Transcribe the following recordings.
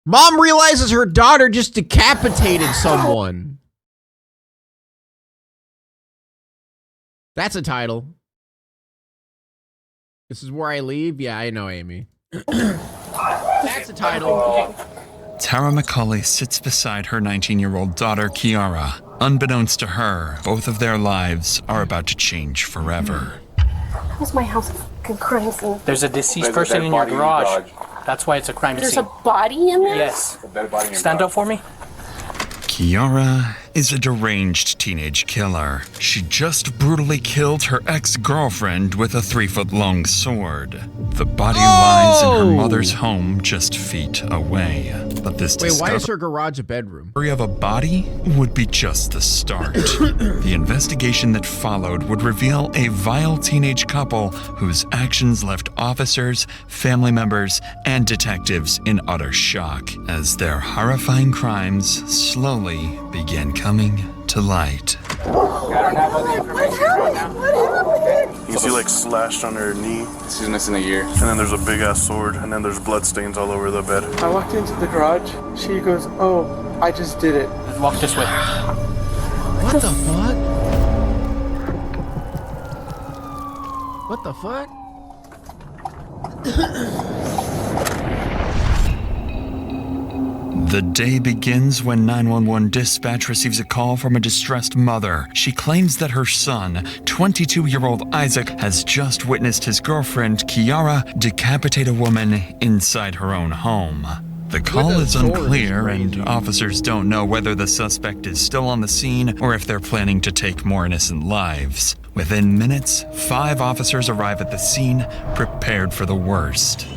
Mom realizes her daughter just decapitated someone. That's a title. This is where I leave? Yeah, I know, Amy. That's a title. Tara McCauley sits beside her 19-year-old daughter, Kiara. Unbeknownst to her, both of their lives are about to change forever. How is my house a fucking crime scene? There's a deceased person in your garage. That's why it's a crime scene. There's a body in there? Yes. Stand up for me. Kiara is a deranged teenage killer. She just brutally killed her ex-girlfriend with a 3-foot-long sword. The body lies in her mother's home just feet away. But this why is her garage a bedroom? Discovery of a body would be just the start. The investigation that followed would reveal a vile teenage couple whose actions left officers, family members, and detectives in utter shock as their horrifying crimes slowly began coming to light. You see like slashed on her knee. She's missing a ear. And then there's a big ass sword, and then there's blood stains all over the bed. I walked into the garage. She goes, "Oh, I just did it." Walk this way. What the fuck? What the fuck? The day begins when 911 dispatch receives a call from a distressed mother. She claims that her son, 22-year-old Isaac, has just witnessed his girlfriend, Kiara, decapitate a woman inside her own home. The call is unclear, and officers don't know whether the suspect is still on the scene or if they're planning to take more innocent lives. Within minutes, 5 officers arrive at the scene, prepared for the worst.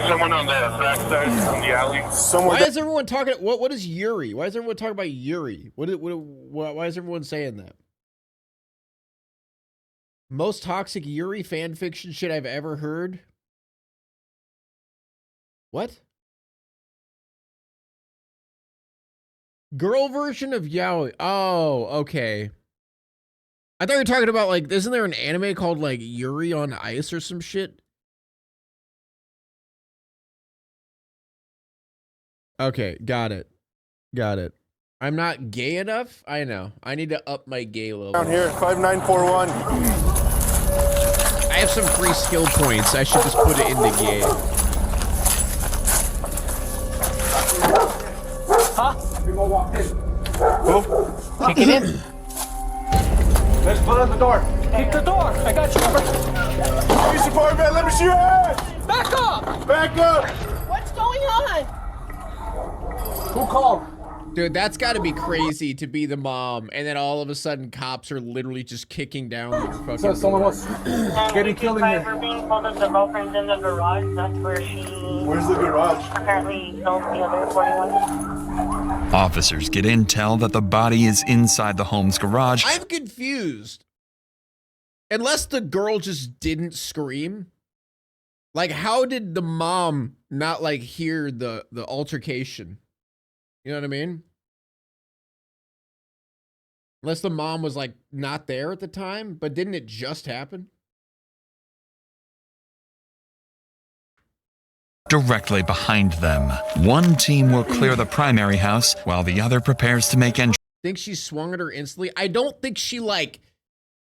Someone on the backside on the alley. Why is everyone talking? What is Yuri? Why is everyone talking about Yuri? Why is everyone saying that? Most toxic Yuri fan fiction shit I've ever heard. What? Girl version of yaoi. Oh, okay. I thought you were talking about, like, isn't there an anime called like Yuri on Ice or some shit? Okay, got it. Got it. I'm not gay enough? I know. I need to up my gay level. Down here, 5941. I have some free skill points. I should just put it in the gay. Huh? Oh. Kick it in. Let's put on the door. Kick the door. I got you, Robert. Police department, let me see your hands. Back up. Back up. What's going on? Who called? Dude, that's got to be crazy to be the mom, and then all of a sudden cops are literally just kicking down your fucking So someone was getting killed in here. We're being told that the girlfriend's in the garage. That's where she Where's the garage? apparently killed the other 41. Officers get intel that the body is inside the home's garage. I'm confused. Unless the girl just didn't scream. Like, how did the mom not, like, hear the altercation? You know what I mean? Unless the mom was, like, not there at the time, but didn't it just happen? Directly behind them. One team will clear the primary house, while the other prepares to make entry. Think she swung at her instantly? I don't think she, like,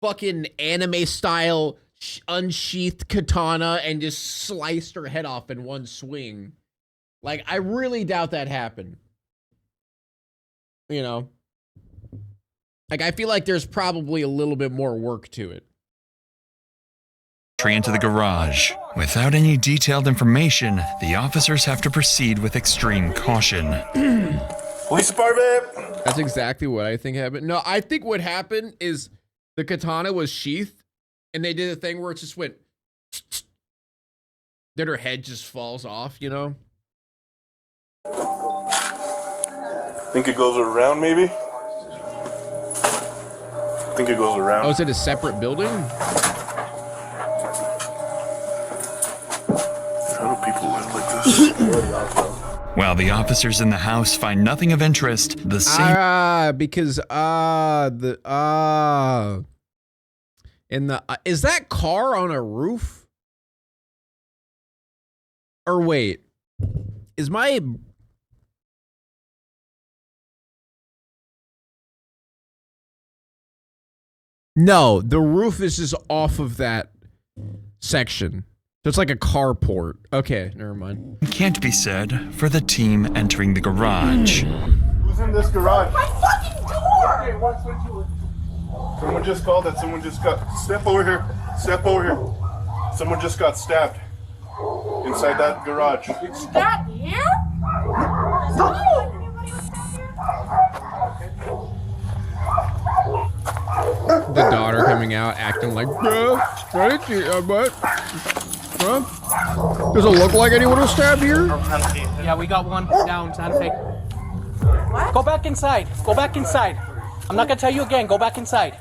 fucking anime style unsheathed katana and just sliced her head off in one swing. Like, I really doubt that happened. You know? Like, I feel like there's probably a little bit more work to it. Into the garage. Without any detailed information, the officers have to proceed with extreme caution. Police department. That's exactly what I think happened. No, I think what happened is the katana was sheathed, and they did a thing where it just went, then her head just falls off, you know? Think it goes around, maybe? Think it goes around. Oh, is it a separate building? How do people live like this? While the officers in the house find nothing of interest, the same... In the is that car on a roof? Or wait, is my no, the roof is just off of that section. So it's like a carport. Okay, never mind. Can't be said for the team entering the garage. Who's in this garage? My fucking door! Okay, watch what you. Someone just called that someone just got. Step over here. Step over here. Someone just got stabbed inside that garage. Is that you? The daughter coming out acting like, bruh, does it look like anyone was stabbed here? Yeah, we got one down, Santa Fe. What? Go back inside. Go back inside. I'm not gonna tell you again. Go back inside.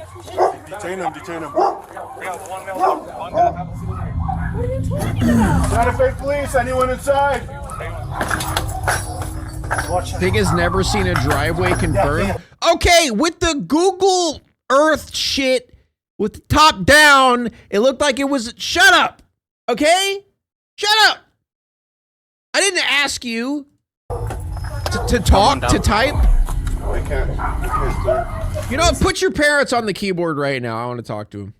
Detain him. Detain him. What are you talking about? Santa Fe police. Anyone inside? Thing has never seen a driveway confirmed. Okay, with the Google Earth shit, with the top down, it looked like it was. Shut up. Okay? Shut up. I didn't ask you to talk, to type. I can't. You know what? Put your parents on the keyboard right now. I want to talk to them.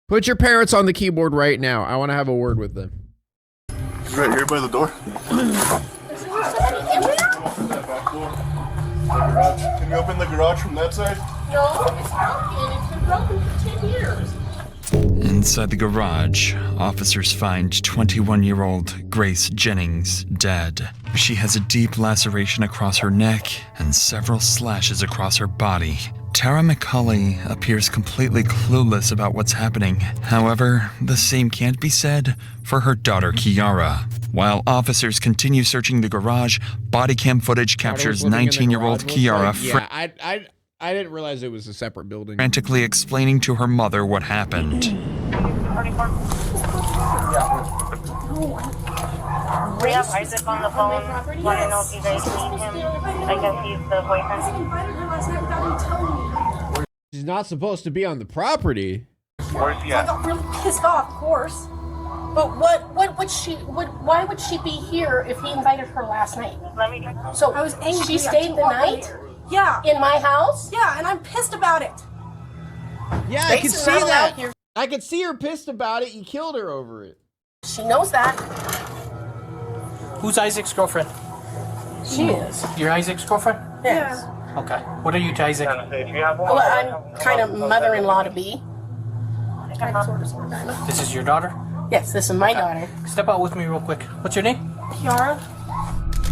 Put your parents on the keyboard right now. I want to have a word with them. He's right here by the door. Is there somebody in there? Can you open the garage from that side? No, it's broken. It's been broken for 10 years. Inside the garage, officers find 21-year-old Grace Jennings dead. She has a deep laceration across her neck and several slashes across her body. Tara McCulley appears completely clueless about what's happening. However, the same can't be said for her daughter Kiara. While officers continue searching the garage, body cam footage captures 19-year-old Kiara I didn't realize it was a separate building. frantically explaining to her mother what happened. We have Isaac on the phone. Want to know if you guys need him? I guess he's the boyfriend. She's not supposed to be on the property. Where's he I at? got really pissed off, of course. But why would she be here if he invited her last night? Let me. So I was angry. she stayed the night Yeah. in my house? Yeah, and I'm pissed about it. Yeah, I could Jason's see not allowed that. here. I could see her pissed about it. You killed her over it. She knows that. Who's Isaac's girlfriend? She is. You're Isaac's girlfriend? Yes. Okay. What are you to Isaac? If you have one. Well, I'm kind of mother-in-law to be. Kind of, sort of. This is your daughter? Yes, this is my daughter. Step out with me real quick. What's your name? Kiara?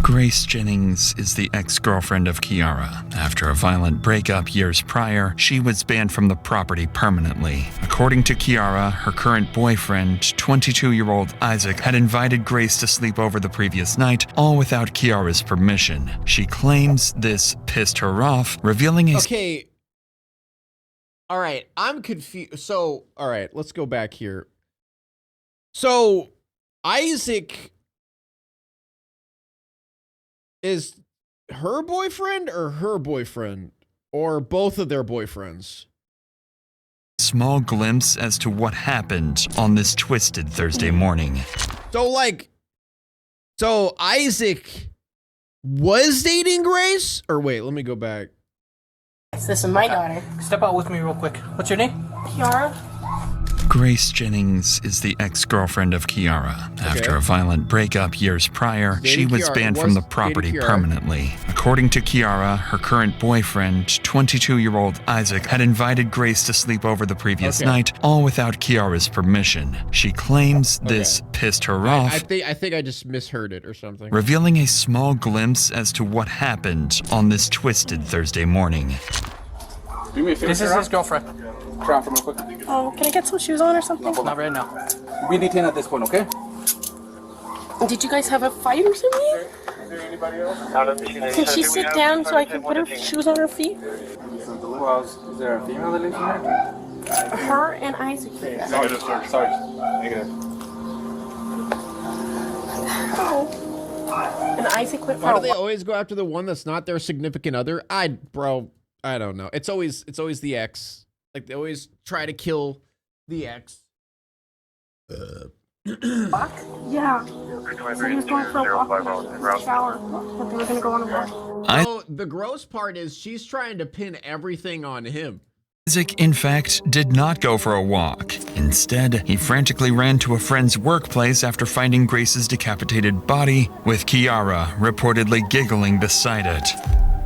Grace Jennings is the ex-girlfriend of Kiara. After a violent breakup years prior, she was banned from the property permanently. According to Kiara, her current boyfriend, 22-year-old Isaac, had invited Grace to sleep over the previous night, all without Kiara's permission. She claims this pissed her off, revealing a Okay. All right, I'm confused. So, all right, let's go back here. So, Isaac is her boyfriend or her boyfriend? Or both of their boyfriends? small glimpse as to what happened on this twisted Thursday morning. So Isaac was dating Grace? Or wait, let me go back. Yes, this is my daughter. Step out with me real quick. What's your name? Kiara? Grace Jennings is the ex-girlfriend of Kiara. After a violent breakup years prior, she was banned from the property permanently. According to Kiara, her current boyfriend, 22-year-old Isaac, had invited Grace to sleep over the previous night, all without Kiara's permission. She claims this pissed her off. I think I just misheard it or something. Revealing a small glimpse as to what happened on this twisted Thursday morning. This is his girlfriend. Try from real quick. Oh, can I get some shoes on or something? Not right now. We detain at this point, okay? Did you guys have a fight or something? Is there anybody else? Can she sit down so I can put her shoes on her feet? Who else? Is there a female that lives in here? Her and Isaac. Negative, sir. Sorry. Negative. Oh. And Isaac went Why for do they always go after the one that's not their significant other? Bro, I don't know. It's always the ex. Like they always try to kill the ex. Fuck? Yeah. So he was going for a walk in the shower, but they were gonna go on a walk. Oh, the gross part is she's trying to pin everything on him. Isaac, in fact, did not go for a walk. Instead, he frantically ran to a friend's workplace after finding Grace's decapitated body, with Kiara reportedly giggling beside it.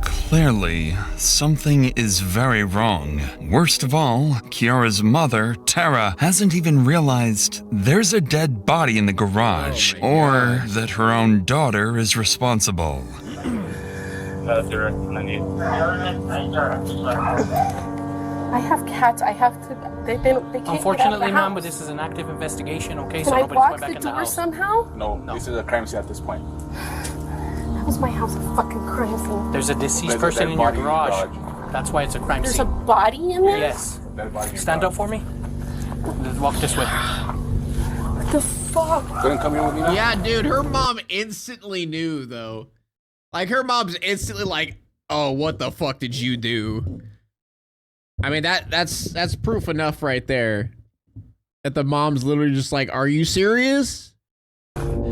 Clearly, something is very wrong. Worst of all, Kiara's mother, Tara, hasn't even realized there's a dead body in the garage, or that her own daughter is responsible. I have cats. I have to. They can't get out Unfortunately, of the ma'am, house. but this is an active investigation, okay? Can So I nobody's going block back the in the door house. somehow? No, this is a crime scene at this point. That was my house, a fucking crime scene. There's a deceased There's a person dead in your body in the garage. garage. That's why it's a crime There's scene. a body in there? Yes. Dead body in your Stand garage. up for me. Let's walk this way. What the fuck? Gonna come in with me now? Yeah, dude, her mom instantly knew though. Like her mom's instantly like, "Oh, what the fuck did you do?" I mean, that's proof enough right there. That the mom's literally just like, "Are you serious?"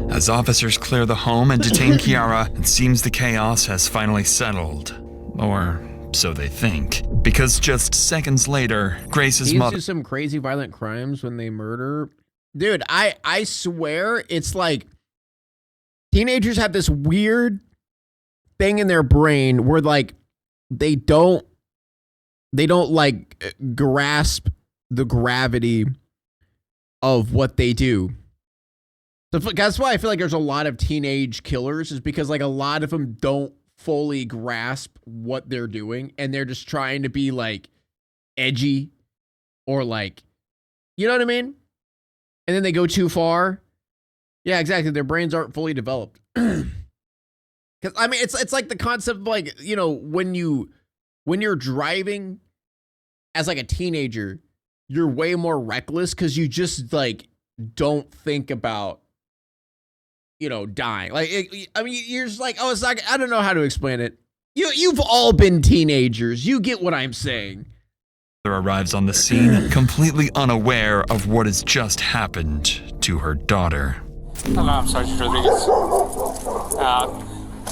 As officers clear the home and detain Kiara, it seems the chaos has finally settled. Or so they think. Because just seconds later, Grace's These mother do some crazy violent crimes when they murder. Dude, I swear it's like teenagers have this weird thing in their brain where like they don't like grasp the gravity of what they do. So that's why I feel like there's a lot of teenage killers, is because like a lot of them don't fully grasp what they're doing and they're just trying to be like edgy or like, you know what I mean? And then they go too far. Yeah, exactly. Their brains aren't fully developed. Cause I mean, it's like the concept of like, you know, when you're driving as like a teenager, you're way more reckless because you just like don't think about, you know, dying. Like, I mean, you're just like, oh, it's like, I don't know how to explain it. You've all been teenagers. You get what I'm saying. arrives on the scene, completely unaware of what has just happened to her daughter. Hello, I'm Sergeant Rodriguez.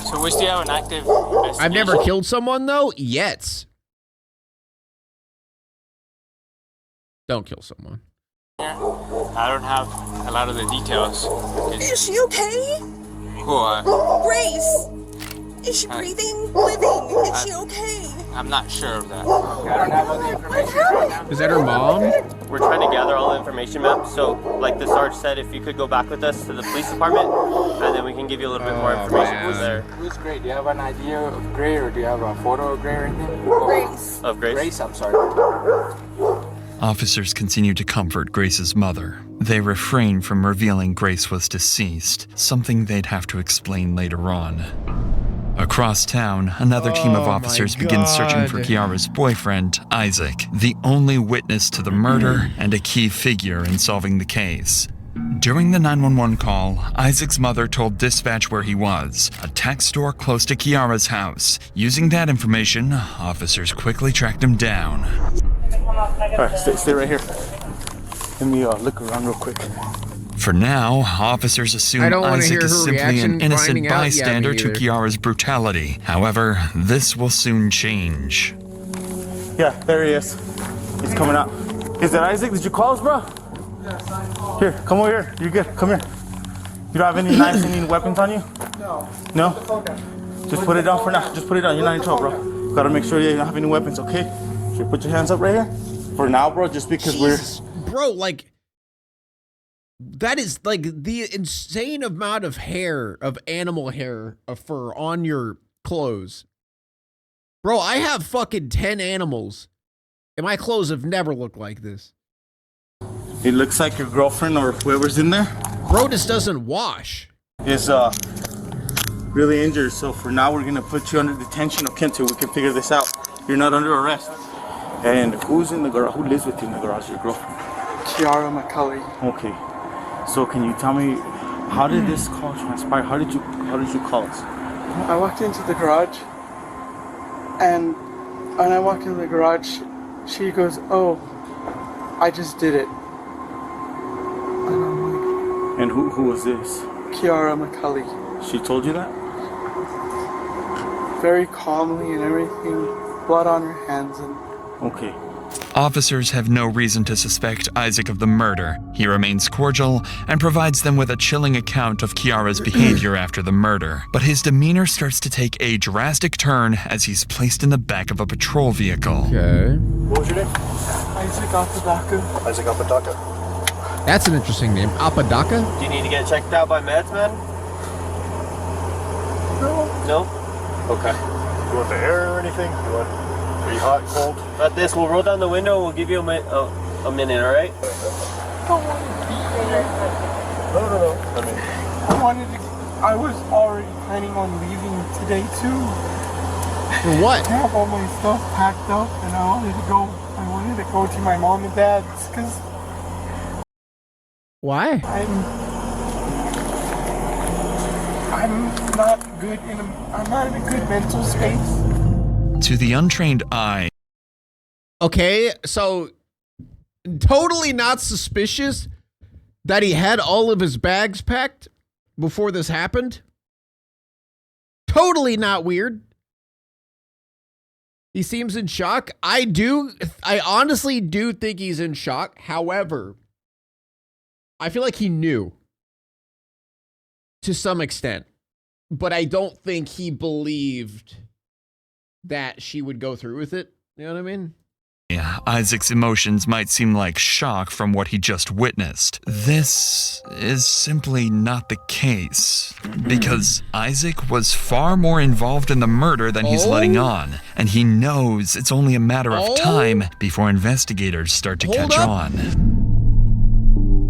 So we still have an active investigation. I've never killed someone though, yet. Don't kill someone. I don't have a lot of the details. Is she okay? Who? Grace! Is she breathing? Living? Is she okay? I'm not sure of that. I don't have all the information right now. Is that her mom? We're trying to gather all the information, ma'am. So, like the Sarge said, if you could go back with us to the police department, and then we can give you a little bit more information from there. Who's Gray? Do you have an idea of Gray, or do you have a photo of Gray or anything? Grace. Of Grace? Grace, I'm sorry. Officers continue to comfort Grace's mother. They refrain from revealing Grace was deceased, something they'd have to explain later on. Across town, another team of officers begins searching for Kiara's boyfriend, Isaac, the only witness to the murder and a key figure in solving the case. During the 911 call, Isaac's mother told dispatch where he was, a tech store close to Kiara's house. Using that information, officers quickly tracked him down. Alright, stay right here. Let me look around real quick. For now, officers assume Isaac is simply an innocent bystander to Kiara's brutality. However, this will soon change. Yeah, there he is. He's coming out. Is that Isaac? Did you call us, bro? Here, come over here. You're good. Come here. You don't have any knives, any weapons on you? No. No? Just put it down for now. Just put it down. You're not in trouble, bro. Gotta make sure you don't have any weapons, okay? Here, put your hands up right here. For now, bro, just because Jesus, bro, like, that is like the insane amount of hair, of animal hair, of fur on your clothes. Bro, I have fucking 10 animals, and my clothes have never looked like this. It looks like your girlfriend or whoever's in there. Bro, this doesn't wash. Is really injured, so for now we're gonna put you under detention, okay, until we can figure this out. You're not under arrest. And who's in the garage? Who lives with you in the garage? Your girlfriend? Kiara McCulley. Okay. So can you tell me, how did this call transpire? How did you call us? I walked into the garage, and when I walked into the garage, she goes, oh, I just did it. And I'm like, And who was this? Kiara McCully. She told you that? Very calmly and everything, blood on her hands and... Okay. Officers have no reason to suspect Isaac of the murder. He remains cordial and provides them with a chilling account of Kiara's behavior after the murder. But his demeanor starts to take a drastic turn as he's placed in the back of a patrol vehicle. Okay. What was your name? Isaac Apodaca. Isaac Apodaca. That's an interesting name. Apodaca? Do you need to get checked out by meds, man? No? Okay. You want the air or anything? Are you hot, cold? Got this. We'll roll down the window. We'll give you a minute, all right? No. I was already planning on leaving today too. For what? I have all my stuff packed up and I wanted to go to my mom and dad's because Why? I'm not in a good mental space. To the untrained eye, Okay, so totally not suspicious that he had all of his bags packed before this happened. Totally not weird. He seems in shock. I honestly do think he's in shock. However, I feel like he knew to some extent, but I don't think he believed that she would go through with it. You know what I mean? Isaac's emotions might seem like shock from what he just witnessed. This is simply not the case, because Isaac was far more involved in the murder than he's letting on, and he knows it's only a matter of time before investigators start to catch on.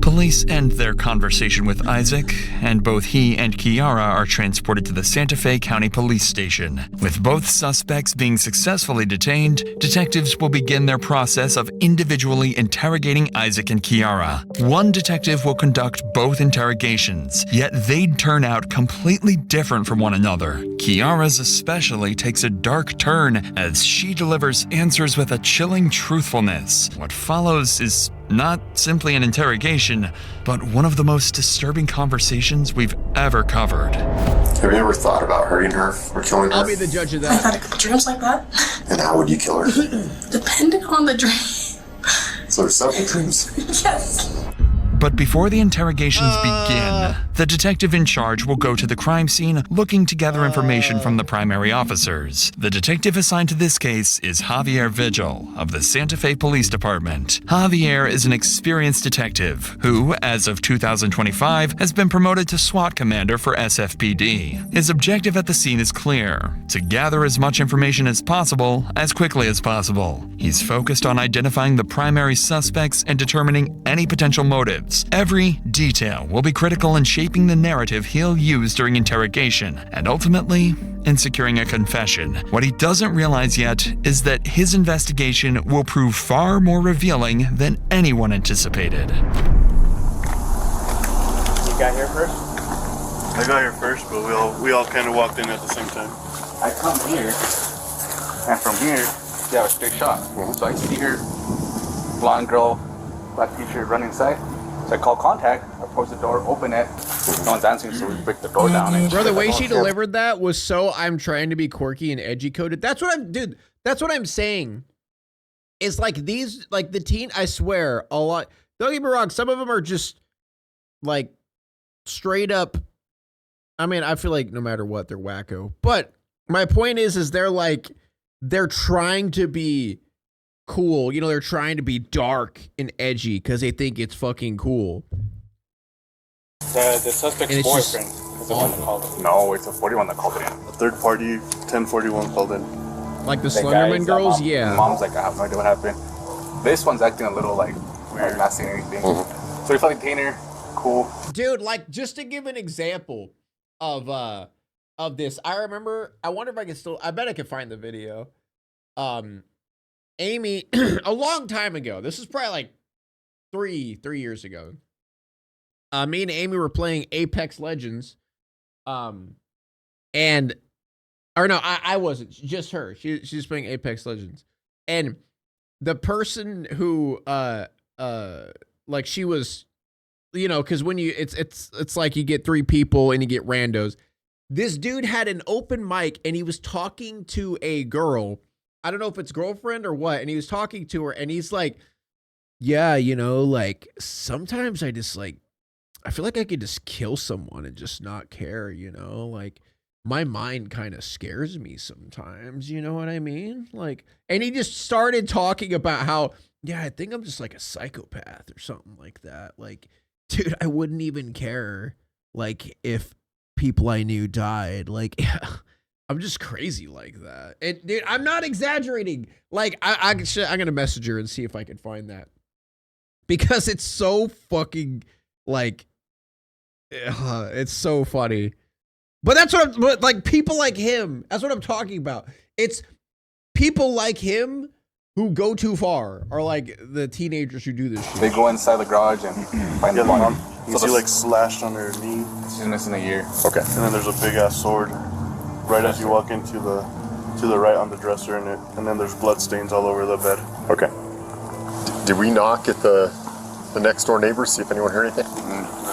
Police end their conversation with Isaac, and both he and Kiara are transported to the Santa Fe County Police Station. With both suspects being successfully detained, detectives will begin their process of individually interrogating Isaac and Kiara. One detective will conduct both interrogations, yet they'd turn out completely different from one another. Kiara's especially takes a dark turn as she delivers answers with a chilling truthfulness. What follows is not simply an interrogation, but one of the most disturbing conversations we've ever covered. Have you ever thought about hurting her or killing her? I'll be the judge of that. I've had a couple dreams like that. And how would you kill her? Depending on the dream. So there's several dreams. Yes. But before the interrogations begin, the detective in charge will go to the crime scene looking to gather information from the primary officers. The detective assigned to this case is Javier Vigil of the Santa Fe Police Department. Javier is an experienced detective who, as of 2025, has been promoted to SWAT commander for SFPD. His objective at the scene is clear: to gather as much information as possible, as quickly as possible. He's focused on identifying the primary suspects and determining any potential motives. Every detail will be critical in shaping the narrative he'll use during interrogation, and ultimately, in securing a confession. What he doesn't realize yet is that his investigation will prove far more revealing than anyone anticipated. You got here first? I got here first, but we all kind of walked in at the same time. I come here, and from here, you have a straight shot. So I see her, blonde girl, black t-shirt, run inside. So I call contact, I close the door, open it, no one's answering, so we break the door down. And bro, the way she delivered that was so I'm trying to be quirky and edgy coded. That's what I'm saying. It's like these, like the teen, I swear, a lot, don't get me wrong, some of them are just like straight up, I mean, I feel like no matter what, they're wacko. But my point is they're trying to be cool. You know, they're trying to be dark and edgy because they think it's fucking cool. The suspect's boyfriend is the one that called in. No, it's a 41 that called it in. A third party, 1041 called in. Like the Slenderman girls? Yeah. Mom's like, I have no idea what happened. This one's acting a little like weird, not saying anything. So we fucking detained her. Cool. Dude, like, just to give an example of this, I remember, I wonder if I can still, I bet I can find the video. Amy, a long time ago, this is probably like three years ago. Me and Amy were playing Apex Legends. I wasn't, just her. She's playing Apex Legends. And the person who like she was, you know, because when you it's like you get 3 people and you get randos. This dude had an open mic and he was talking to a girl. I don't know if it's girlfriend or what, and he was talking to her and he's like, yeah, you know, like sometimes I just like I feel like I could just kill someone and just not care, you know, like my mind kind of scares me sometimes, you know what I mean? Like, and he just started talking about how, yeah, I think I'm just like a psychopath or something like that. Like, dude, I wouldn't even care, like, if people I knew died. Like, I'm just crazy like that. And dude, I'm not exaggerating. Like, I'm gonna message her and see if I can find that, because it's so fucking like, it's so funny. But that's what like people like him. That's what I'm talking about. It's people like him who go too far, are like the teenagers who do this shit. They go inside the garage and find the body. You see like slashed on her knee. She's missing a ear. Okay. And then there's a big ass sword right as you walk into the right on the dresser in it, and then there's blood stains all over the bed. Okay. Did we knock at the next door neighbors, see if anyone heard anything?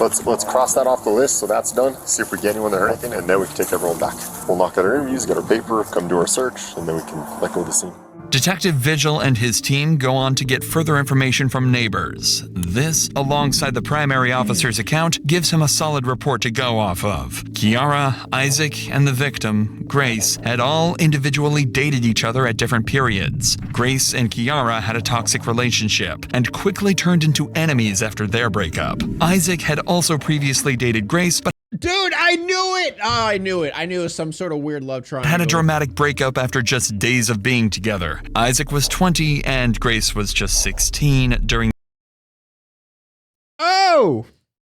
Let's cross that off the list, so that's done. See if we get anyone that heard anything, and then we can take everyone back. We'll knock out our interviews, get our paper, come do our search, and then we can let go of the scene. Detective Vigil and his team go on to get further information from neighbors. This, alongside the primary officer's account, gives him a solid report to go off of. Kiara, Isaac, and the victim, Grace, had all individually dated each other at different periods. Grace and Kiara had a toxic relationship and quickly turned into enemies after their breakup. Isaac had also previously dated Grace, but dude, I knew it! Oh, I knew it. I knew it was some sort of weird love triangle. Had a dramatic breakup after just days of being together. Isaac was 20 and Grace was just 16 during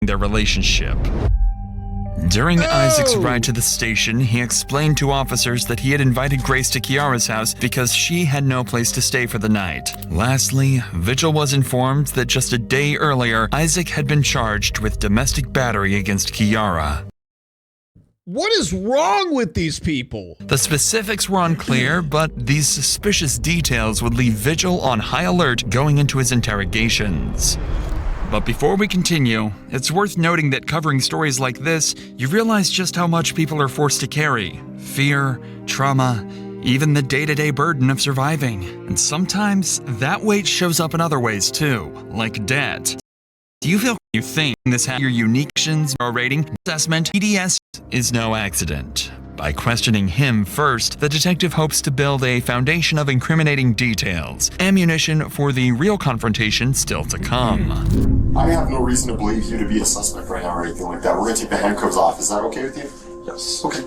their relationship. During Isaac's ride to the station, he explained to officers that he had invited Grace to Kiara's house because she had no place to stay for the night. Lastly, Vigil was informed that just a day earlier, Isaac had been charged with domestic battery against Kiara. What is wrong with these people? The specifics were unclear, but these suspicious details would leave Vigil on high alert going into his interrogations. But before we continue, it's worth noting that covering stories like this, you realize just how much people are forced to carry. Fear, trauma, even the day-to-day burden of surviving. And sometimes that weight shows up in other ways too, like debt. Do you feel you think this has your unique rating assessment? EDS is no accident. By questioning him first, the detective hopes to build a foundation of incriminating details, ammunition for the real confrontation still to come. I have no reason to believe you to be a suspect right now or anything like that. We're gonna take the handcuffs off. Is that okay with you? Yes. Okay.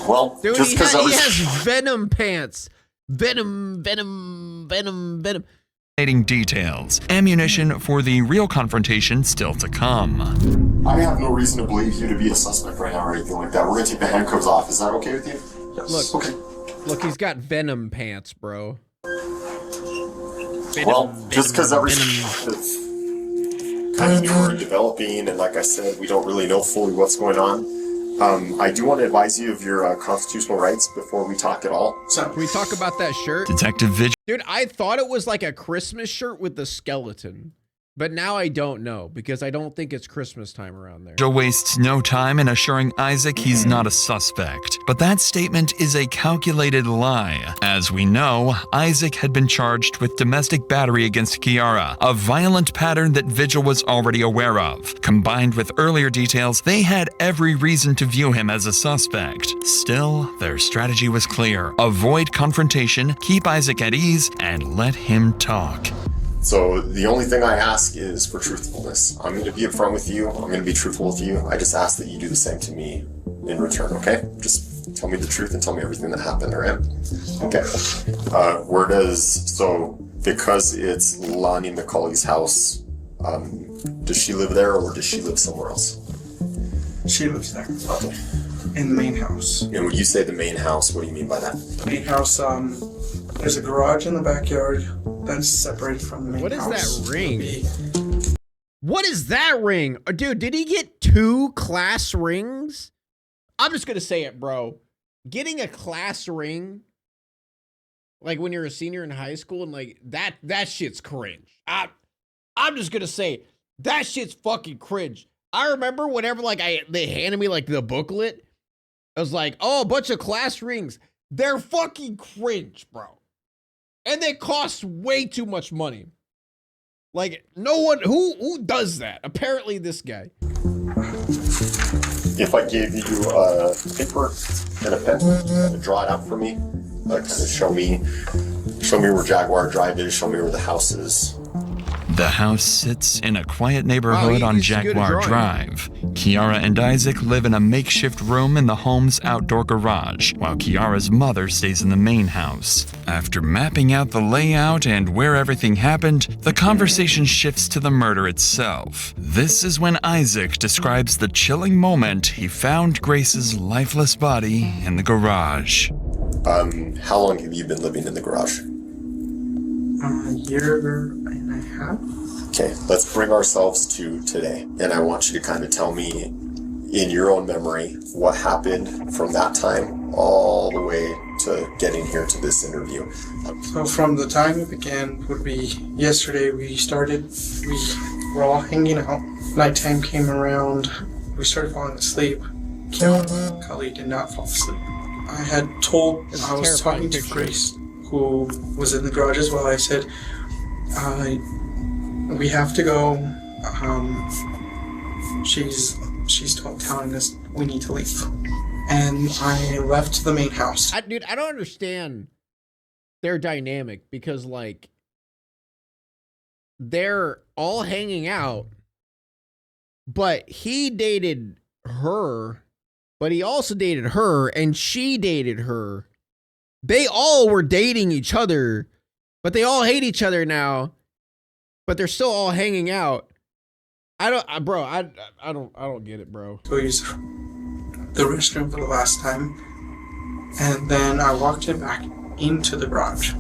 Well, dude, just because he has venom pants. Venom. Details, ammunition for the real confrontation still to come. I have no reason to believe you to be a suspect right now or anything like that. We're gonna take the handcuffs off. Is that okay with you? Yes. Look, look, he's got venom pants, bro. Just because everything's kind of new and developing, and like I said, we don't really know fully what's going on. I do want to advise you of your constitutional rights before we talk at all. So, can we talk about that shirt? Detective Vigil. Dude, I thought it was like a Christmas shirt with the skeleton. But now I don't know, because I don't think it's Christmas time around there. Joe wastes no time in assuring Isaac he's not a suspect. But that statement is a calculated lie. As we know, Isaac had been charged with domestic battery against Kiara, a violent pattern that Vigil was already aware of. Combined with earlier details, they had every reason to view him as a suspect. Still, their strategy was clear. Avoid confrontation, keep Isaac at ease, and let him talk. So the only thing I ask is for truthfulness. I'm going to be upfront with you. I'm going to be truthful with you. I just ask that you do the same to me in return, okay? Just tell me the truth and tell me everything that happened, all right? Okay. So because it's Lonnie McCauley's house, does she live there or does she live somewhere else? She lives there. Okay. In the main house. And when you say the main house, what do you mean by that? The main house, there's a garage in the backyard that's separated from the main house. What is that ring? What is that ring? Dude, did he get 2 class rings? I'm just gonna say it, bro. Getting a class ring Like when you're a senior in high school and like that shit's cringe. I'm just gonna say that shit's fucking cringe. I remember whenever like they handed me like the booklet, I was like, oh, a bunch of class rings. They're fucking cringe, bro. And they cost way too much money. Like no one who does that. Apparently this guy. If I gave you a paper and a pen to draw it out for me, kind of show me where Jaguar Drive is, show me where the house is. The house sits in a quiet neighborhood on Jaguar Drive. Kiara and Isaac live in a makeshift room in the home's outdoor garage, while Kiara's mother stays in the main house. After mapping out the layout and where everything happened, the conversation shifts to the murder itself. This is when Isaac describes the chilling moment he found Grace's lifeless body in the garage. How long have you been living in the garage? A year and a half. Okay, let's bring ourselves to today. And I want you to kind of tell me, in your own memory, what happened from that time all the way to getting here to this interview. So from the time it began would be yesterday. We were all hanging out. Nighttime came around. We started falling asleep. Kali did not fall asleep. I was talking to Grace, who was in the garage as well. I said, we have to go. She's telling us we need to leave. And I left the main house. Dude, I don't understand their dynamic because, like, they're all hanging out, but he dated her, but he also dated her, and she dated her. They all were dating each other, but they all hate each other now, but they're still all hanging out. I don't get it, bro. So use the restroom for the last time, and then I walked him back into the garage.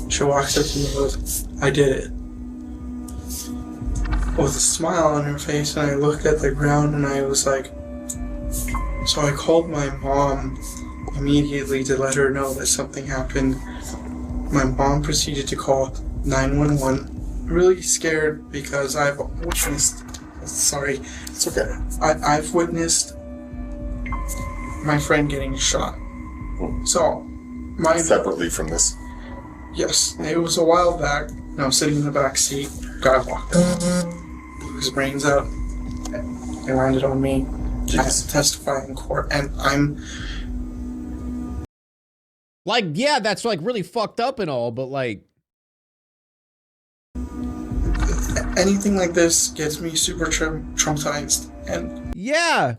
She walks up to me and goes, I did it. With a smile on her face, and I looked at the ground and I was like, so I called my mom immediately to let her know that something happened. My mom proceeded to call 911. Really scared because I've witnessed, sorry, it's okay. I've witnessed my friend getting shot. So, separately from this? Yes, it was a while back. I was sitting in the back seat. Guy walked up, blew his brains out, and landed on me. I had to testify in court, and I'm like, yeah, that's like really fucked up and all, but like, anything like this gets me super traumatized, and yeah.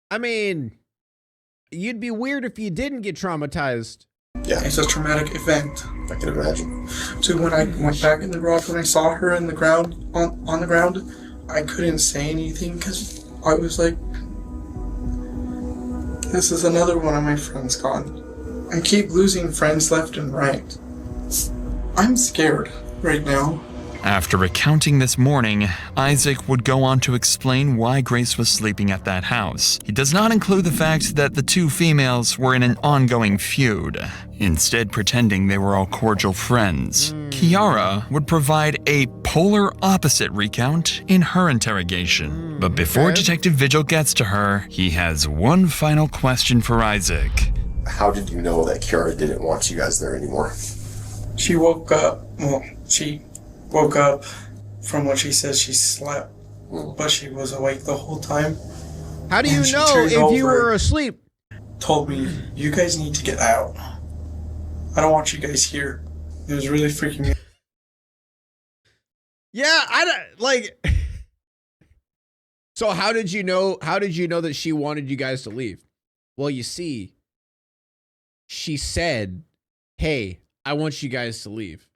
I mean, you'd be weird if you didn't get traumatized. Yeah, it's a traumatic event. I can imagine. So when I went back in the garage, when I saw her in the ground, on the ground, I couldn't say anything because I was like, this is another one of my friends gone. I keep losing friends left and right. I'm scared right now. After recounting this morning, Isaac would go on to explain why Grace was sleeping at that house. He does not include the fact that the two females were in an ongoing feud, instead pretending they were all cordial friends. Kiara would provide a polar opposite recount in her interrogation. But before Detective Vigil gets to her, he has one final question for Isaac. How did you know that Kiara didn't want you guys there anymore? She woke up, she woke up from what she says she slept, but she was awake the whole time. How do you know if you were asleep? Told me, you guys need to get out. I don't want you guys here. It was really freaking me out. Yeah, I don't, like, so how did you know that she wanted you guys to leave? Well, you see, she said, hey, I want you guys to leave.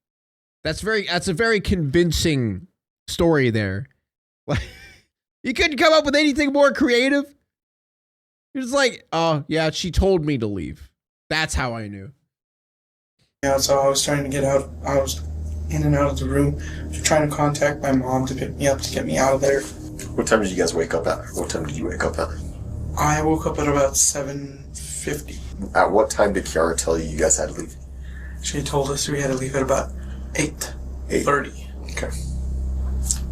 That's a very convincing story there. Like, you couldn't come up with anything more creative. You're just like, oh yeah, she told me to leave. That's how I knew. Yeah, so I was trying to get out. I was in and out of the room, trying to contact my mom to pick me up to get me out of there. What time did you guys wake up at? What time did you wake up at? I woke up at about 7:50. 8:50. At what time did Kiara tell you guys had to leave? She told us we had to leave at about 8:30. Okay.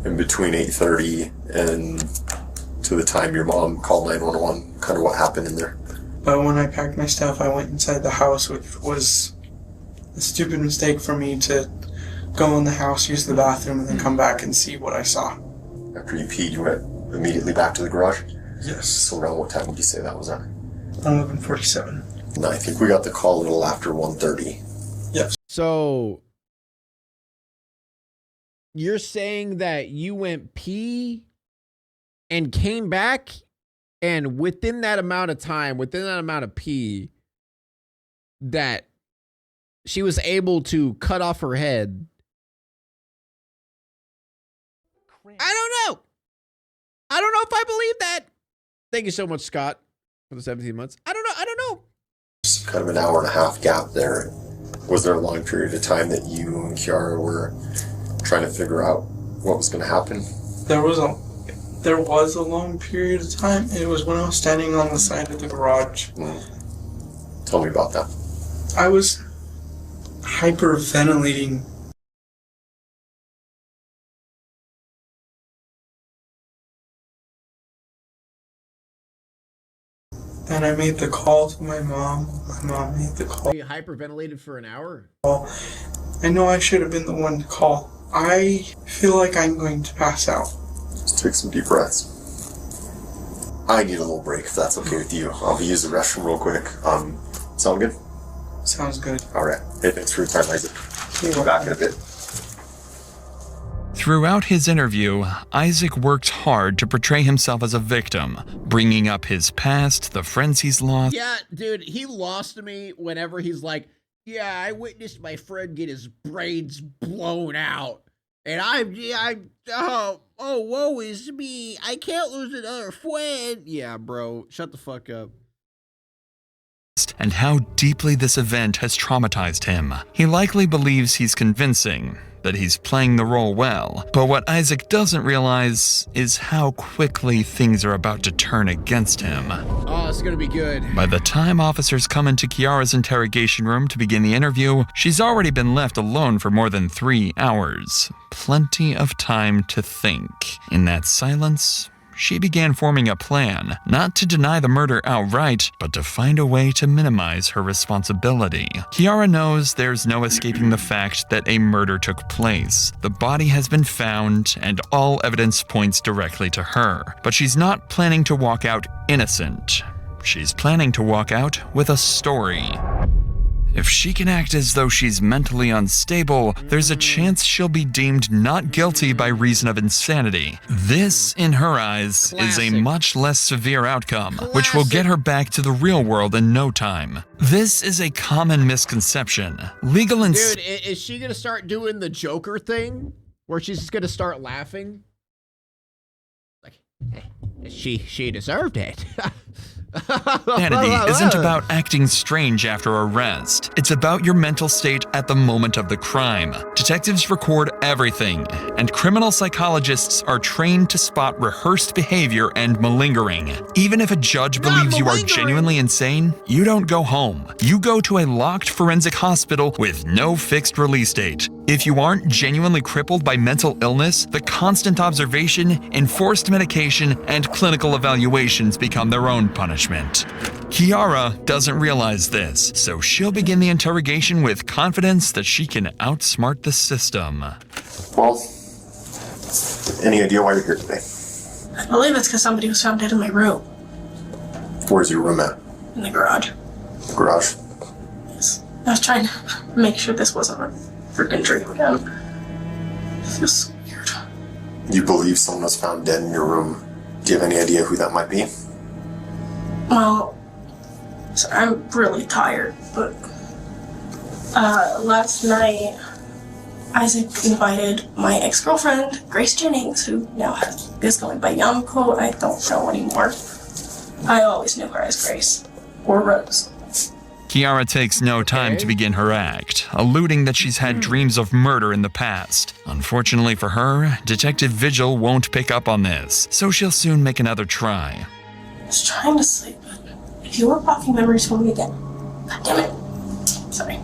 And between 8:30 and to the time your mom called 911, kind of what happened in there? But when I packed my stuff, I went inside the house, which was a stupid mistake for me to go in the house, use the bathroom, and then come back and see what I saw. After you peed, you went immediately back to the garage? Yes. So around what time would you say that was at? 11:47. No, I think we got the call a little after 1:30. Yes. So you're saying that you went pee and came back, and within that amount of time, within that amount of pee, that she was able to cut off her head. I don't know. I don't know if I believe that. Thank you so much, Scott, for the 17 months. I don't know. I don't know. Just kind of an hour and a half gap there. Was there a long period of time that you and Kiara were trying to figure out what was going to happen? There was a long period of time. It was when I was standing on the side of the garage. Tell me about that. I was hyperventilating. Then I made the call to my mom. My mom made the call. You hyperventilated for an hour? I know I should have been the one to call. I feel like I'm going to pass out. Just take some deep breaths. I need a little break, if that's okay with you. I'll use the restroom real quick. Sound good? Sounds good. All right. Hey, thanks for your time, Isaac. We'll be back in a bit. Throughout his interview, Isaac worked hard to portray himself as a victim, bringing up his past, the friends he's lost. Yeah, dude, he lost me whenever he's like, yeah, I witnessed my friend get his brains blown out. And oh, woe is me. I can't lose another friend. Yeah, bro, shut the fuck up. And how deeply this event has traumatized him. He likely believes he's convincing, that he's playing the role well, but what Isaac doesn't realize is how quickly things are about to turn against him. Oh, it's gonna be good. By the time officers come into Kiara's interrogation room to begin the interview, she's already been left alone for more than 3 hours. Plenty of time to think. In that silence, she began forming a plan, not to deny the murder outright, but to find a way to minimize her responsibility. Kiara knows there's no escaping the fact that a murder took place. The body has been found, and all evidence points directly to her. But she's not planning to walk out innocent. She's planning to walk out with a story. If she can act as though she's mentally unstable, there's a chance she'll be deemed not guilty by reason of insanity. This, in her eyes, is a much less severe outcome, which will get her back to the real world in no time. This is a common misconception. Dude, is she gonna start doing the Joker thing? Where she's just gonna start laughing? Like, she deserved it. Insanity isn't about acting strange after arrest. It's about your mental state at the moment of the crime. Detectives record everything, and criminal psychologists are trained to spot rehearsed behavior and malingering. Even if a judge believes you are genuinely insane, you don't go home. You go to a locked forensic hospital with no fixed release date. If you aren't genuinely crippled by mental illness, the constant observation, enforced medication, and clinical evaluations become their own punishment. Kiara doesn't realize this, so she'll begin the interrogation with confidence that she can outsmart the system. Well, any idea why you're here today? I believe it's because somebody was found dead in my room. Where's your room at? In the garage. Garage? Yes. I was trying to make sure this wasn't a freaking dream again. It feels so weird. You believe someone was found dead in your room. Do you have any idea who that might be? Well, so I'm really tired, but last night Isaac invited my ex-girlfriend, Grace Jennings, who now is going by Yamko. I don't know anymore. I always knew her as Grace, or Rose. Kiara takes no time to begin her act, alluding that she's had dreams of murder in the past. Unfortunately for her, Detective Vigil won't pick up on this, so she'll soon make another try. I was trying to sleep, but If you were blocking memories for me again, God damn it. Sorry.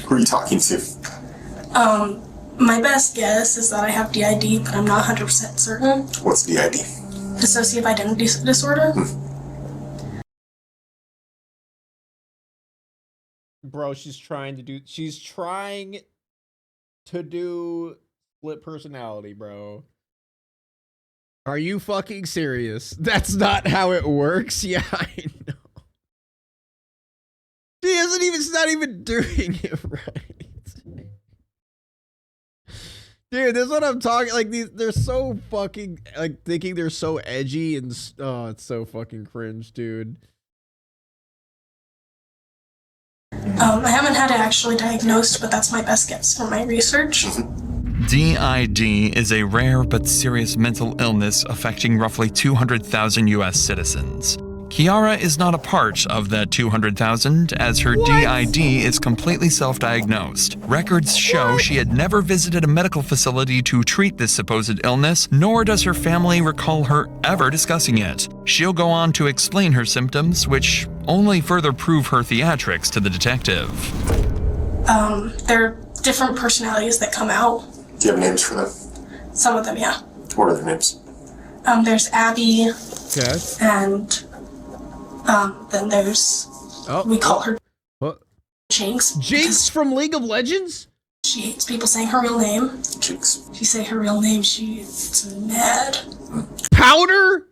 Who are you talking to? My best guess is that I have DID, but I'm not 100% certain. What's DID? Dissociative identity disorder. Bro, she's trying to do split personality, bro. Are you fucking serious? That's not how it works. Yeah, I know. She's not even doing it right. Dude, this is what I'm talking, like, they're so fucking, like, thinking they're so edgy and, oh, it's so fucking cringe, dude. I haven't had it actually diagnosed, but that's my best guess from my research. DID is a rare but serious mental illness affecting roughly 200,000 US citizens. Kiara is not a part of that 200,000, as her DID is completely self-diagnosed. Records show she had never visited a medical facility to treat this supposed illness, nor does her family recall her ever discussing it. She'll go on to explain her symptoms, which only further prove her theatrics to the detective. There are different personalities that come out. Do you have names for them? Some of them, yeah. What are their names? There's Abby. Okay. And then there's, we call her Jinx. Jinx from League of Legends? She hates people saying her real name. Jinx. If you say her real name, she's mad. Powder?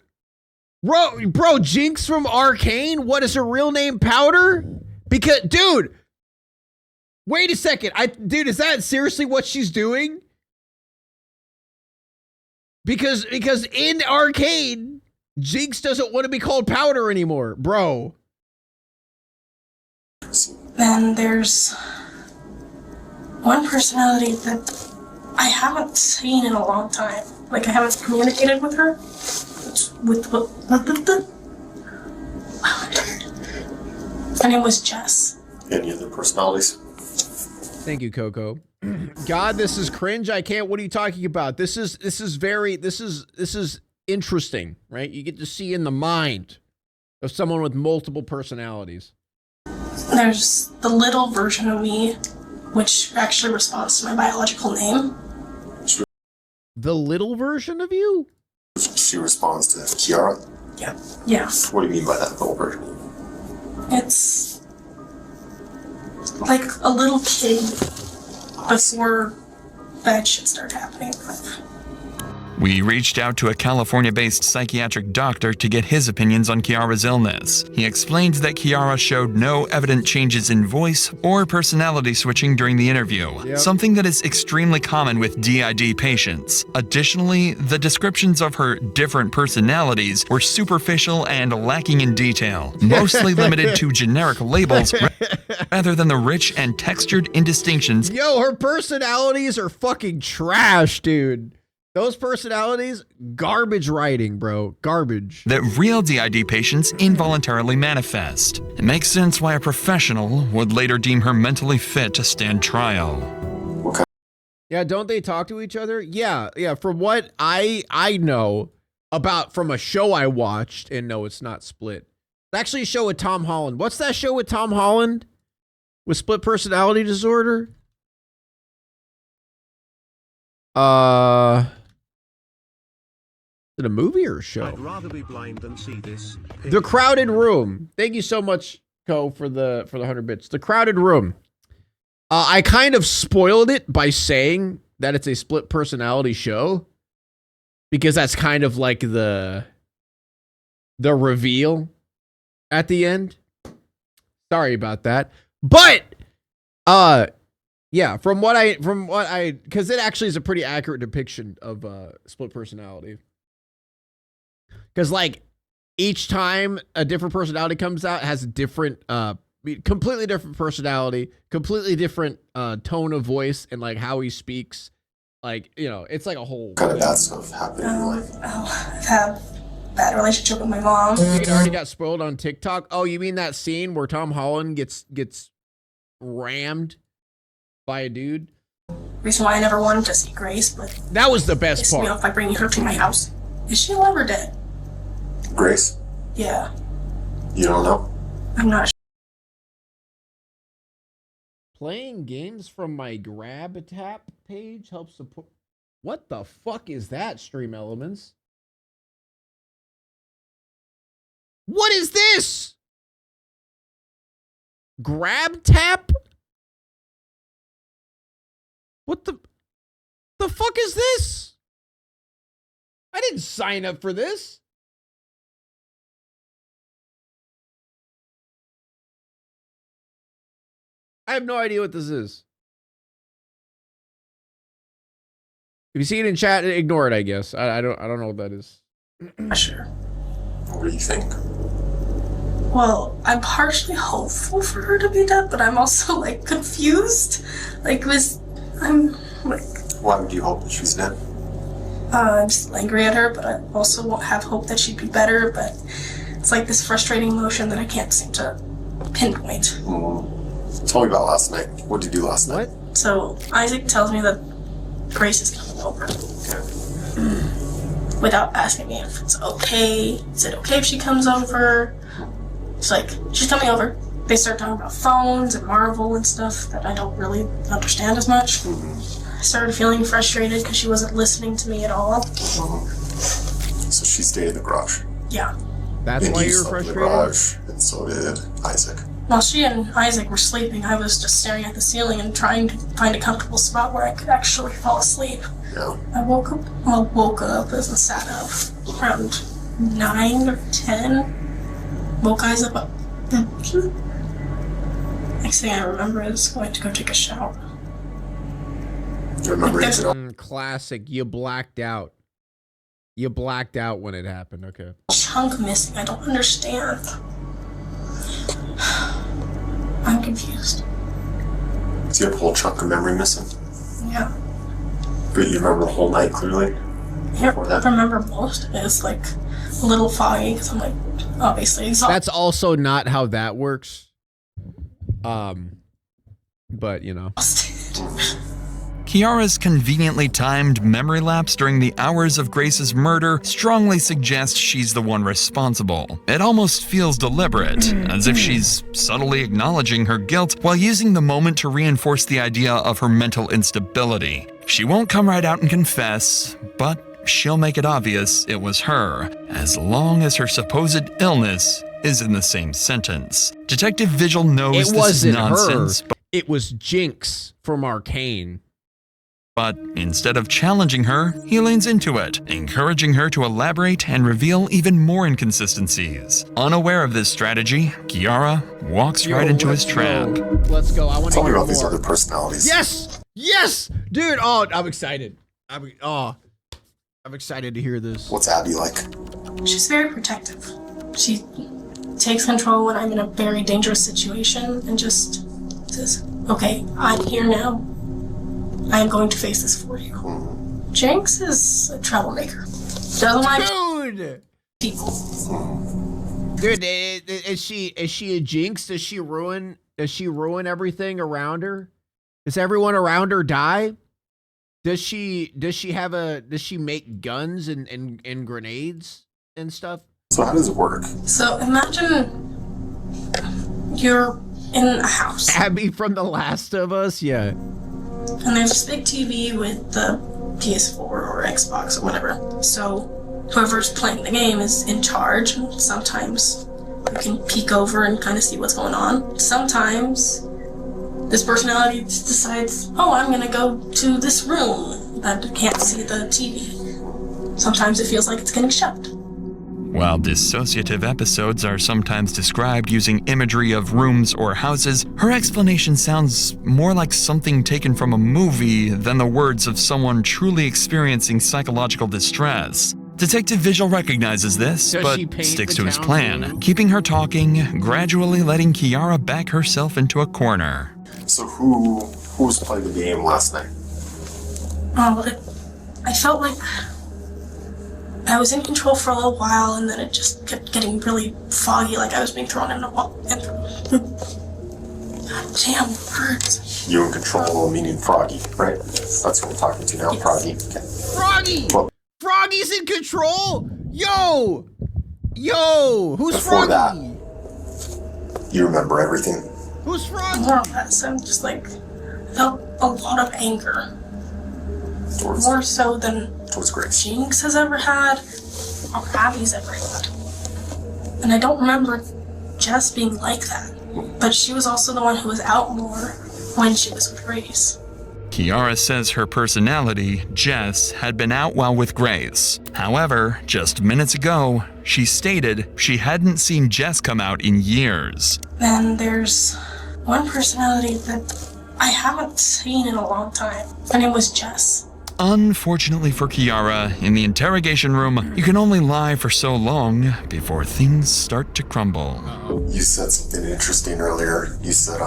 Bro, Jinx from Arcane? What is her real name? Powder? Because, dude, wait a second. Dude, is that seriously what she's doing? Because in Arcane, Jinx doesn't want to be called Powder anymore, bro. Then there's one personality that I haven't seen in a long time. Like, I haven't communicated with her. Her name was Jess. Any other personalities? Thank you, Coco. God, this is cringe. I can't. What are you talking about? This is interesting, right? You get to see in the mind of someone with multiple personalities. There's the little version of me, which actually responds to my biological name. The little version of you? She responds to Kiara? Yeah. Yeah. What do you mean by that little version? It's like a little kid before bad shit started happening. We reached out to a California-based psychiatric doctor to get his opinions on Kiara's illness. He explained that Kiara showed no evident changes in voice or personality switching during the interview, something that is extremely common with DID patients. Additionally, the descriptions of her different personalities were superficial and lacking in detail, mostly limited to generic labels rather than the rich and textured indistinctions. Yo, her personalities are fucking trash, dude. Those personalities, garbage writing, bro. Garbage. That real DID patients involuntarily manifest. It makes sense why a professional would later deem her mentally fit to stand trial. Okay. Yeah, don't they talk to each other? Yeah. From what I know about from a show I watched, and no, it's not Split. It's actually a show with Tom Holland. What's that show with Tom Holland? With split personality disorder? Is it a movie or a show? I'd rather be blind than see this. The Crowded Room. Thank you so much, Co, for the 100 bits. The Crowded Room. I kind of spoiled it by saying that it's a split personality show, because that's kind of like the reveal at the end. Sorry about that. But yeah, from what I because it actually is a pretty accurate depiction of split personality. Because, like, each time a different personality comes out, it has a different, completely different personality, completely different tone of voice, and, like, how he speaks. Like, you know, it's like a whole... Kind of bad stuff happening in your life. I've had a bad relationship with my mom. It already got spoiled on TikTok. Oh, you mean that scene where Tom Holland gets rammed by a dude? Reason why I never wanted to see Grace, but... That was the best part. Me off by bringing her to my house. Is she alive or dead? Grace? Yeah. You don't know? I'm not sure. Playing games from my grab tap page helps support. What the fuck is that, Stream Elements? What is this? Grab tap? What the fuck is this? I didn't sign up for this. I have no idea what this is. If you see it in chat, ignore it, I guess. I don't know what that is. Sure. What do you think? Well, I'm partially hopeful for her to be dead, but I'm also like confused. I'm like. Why would you hope that she's dead? I'm still angry at her, but I also won't have hope that she'd be better. But it's like this frustrating emotion that I can't seem to pinpoint. Tell me about last night. What did you do last night? So Isaac tells me that Grace is coming over. Without asking me if it's okay. Is it okay if she comes over? It's like, she's coming over. They start talking about phones and Marvel and stuff that I don't really understand as much. I started feeling frustrated because she wasn't listening to me at all. So she stayed in the garage. Yeah. That's and why you you were slept in frustrated? the garage, and so did Isaac. While she and Isaac were sleeping, I was just staring at the ceiling and trying to find a comfortable spot where I could actually fall asleep. Yeah. I woke up and sat up around 9 or 10. Woke Isaac up. Next thing I remember is going to go take a shower. You remember it? Classic. You blacked out. You blacked out when it happened. Okay. Chunk missing. I don't understand. I'm confused. So you have a whole chunk of memory missing? Yeah. But you remember the whole night clearly? I remember most of it. It's like a little foggy because I'm like obviously exhausted. That's also not how that works. But you know. Kiara's conveniently timed memory lapse during the hours of Grace's murder strongly suggests she's the one responsible. It almost feels deliberate, as if she's subtly acknowledging her guilt while using the moment to reinforce the idea of her mental instability. She won't come right out and confess, but she'll make it obvious it was her, as long as her supposed illness is in the same sentence. Detective Vigil knows It this is wasn't nonsense, her. It was Jinx from Arcane. But instead of challenging her, he leans into it, encouraging her to elaborate and reveal even more inconsistencies. Unaware of this strategy, Kiara walks right into his trap. Let's go. I want to Tell me hear about more. these other personalities. Yes! Yes! Dude, oh, I'm excited. I'm excited to hear this. What's Abby like? She's very protective. She takes control when I'm in a very dangerous situation and just says, okay, I'm here now. I am going to face this for you. Jinx is a troublemaker. Doesn't like people. Dude, is she a Jinx? Does she ruin everything around her? Does everyone around her die? Does she make guns and grenades and stuff? So how does it work? So imagine you're in a house. Abby from The Last of Us, yeah. And there's this big TV with the PS4 or Xbox or whatever. So whoever's playing the game is in charge. Sometimes you can peek over and kind of see what's going on. Sometimes this personality decides, oh, I'm gonna go to this room that can't see the TV. Sometimes it feels like it's getting shut. While dissociative episodes are sometimes described using imagery of rooms or houses, her explanation sounds more like something taken from a movie than the words of someone truly experiencing psychological distress. Detective Vigil recognizes this, but sticks to his plan, keeping her talking, gradually letting Kiara back herself into a corner. So who was playing the game last night? I felt like I was in control for a little while, and then it just kept getting really foggy, like I was being thrown in a wall. God damn words. You in control, meaning Froggy, right? That's who we're talking to now, yes. Froggy. Okay. Froggy! Well, Froggy's in control? Yo! Who's before Froggy? You remember everything? Who's Froggy? More or less. I'm just like, felt a lot of anger. More so than Jinx has ever had, or Abby's ever had. And I don't remember Jess being like that. But she was also the one who was out more when she was with Grace. Kiara says her personality, Jess, had been out while with Grace. However, just minutes ago, she stated she hadn't seen Jess come out in years. Then there's one personality that I haven't seen in a long time. Her name was Jess. Unfortunately for Kiara, in the interrogation room, you can only lie for so long before things start to crumble. You said something interesting earlier. You said,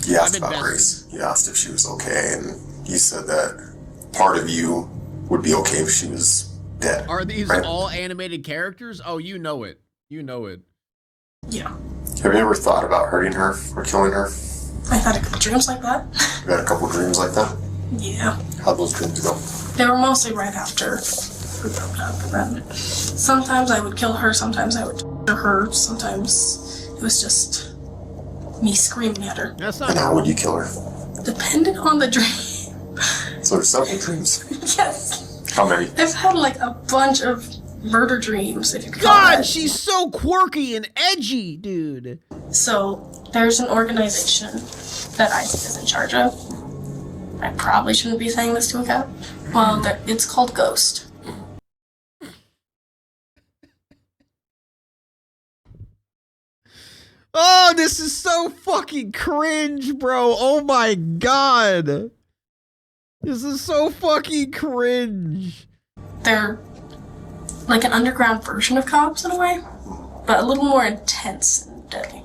you asked about Grace. You asked if she was okay, and you said that part of you would be okay if she was dead. Are these right? all animated characters? Oh, you know it. You know it. Yeah. Have you ever thought about hurting her or killing her? I've had a couple dreams like that. You had a couple dreams like that? Yeah. How'd those dreams go? They were mostly right after we broke up. And then sometimes I would kill her, sometimes I would torture her, sometimes it was just me screaming at her. That's and how would you kill her? Depending on the dream. So there's several dreams. Yes. How many? I've had like a bunch of murder dreams, if you could call God, that. she's so quirky and edgy, dude. So there's an organization that Isaac is in charge of. I probably shouldn't be saying this to a cat. Well, it's called Ghost. Oh, this is so fucking cringe, bro. Oh my god. This is so fucking cringe. They're like an underground version of cops in a way, but a little more intense and deadly.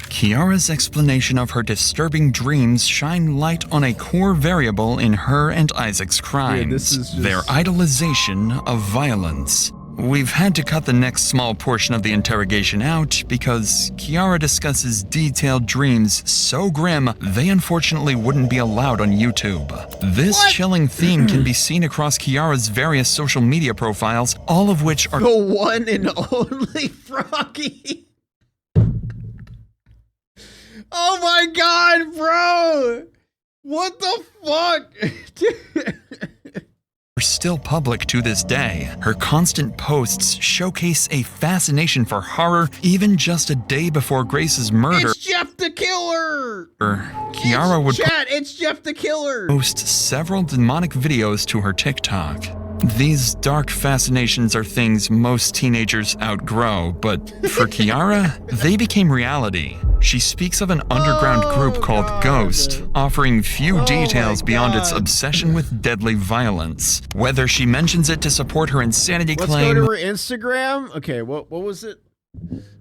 Kiara's explanation of her disturbing dreams shine light on a core variable in her and Isaac's crimes, their idolization of violence. We've had to cut the next small portion of the interrogation out because Kiara discusses detailed dreams so grim they unfortunately wouldn't be allowed on YouTube. This chilling theme can be seen across Kiara's various social media profiles, all of which are the one and only Froggy. Oh my god, bro! What the fuck? are still public to this day. Her constant posts showcase a fascination for horror even just a day before Grace's murder. It's Jeff the Killer! Kiara would it's Jeff the Killer! post several demonic videos to her TikTok. These dark fascinations are things most teenagers outgrow, but for Kiara, they became reality. She speaks of an underground group called Ghost, offering few details beyond its obsession with deadly violence. Whether she mentions it to support her insanity claim— Let's go to her Instagram. Okay, what was it?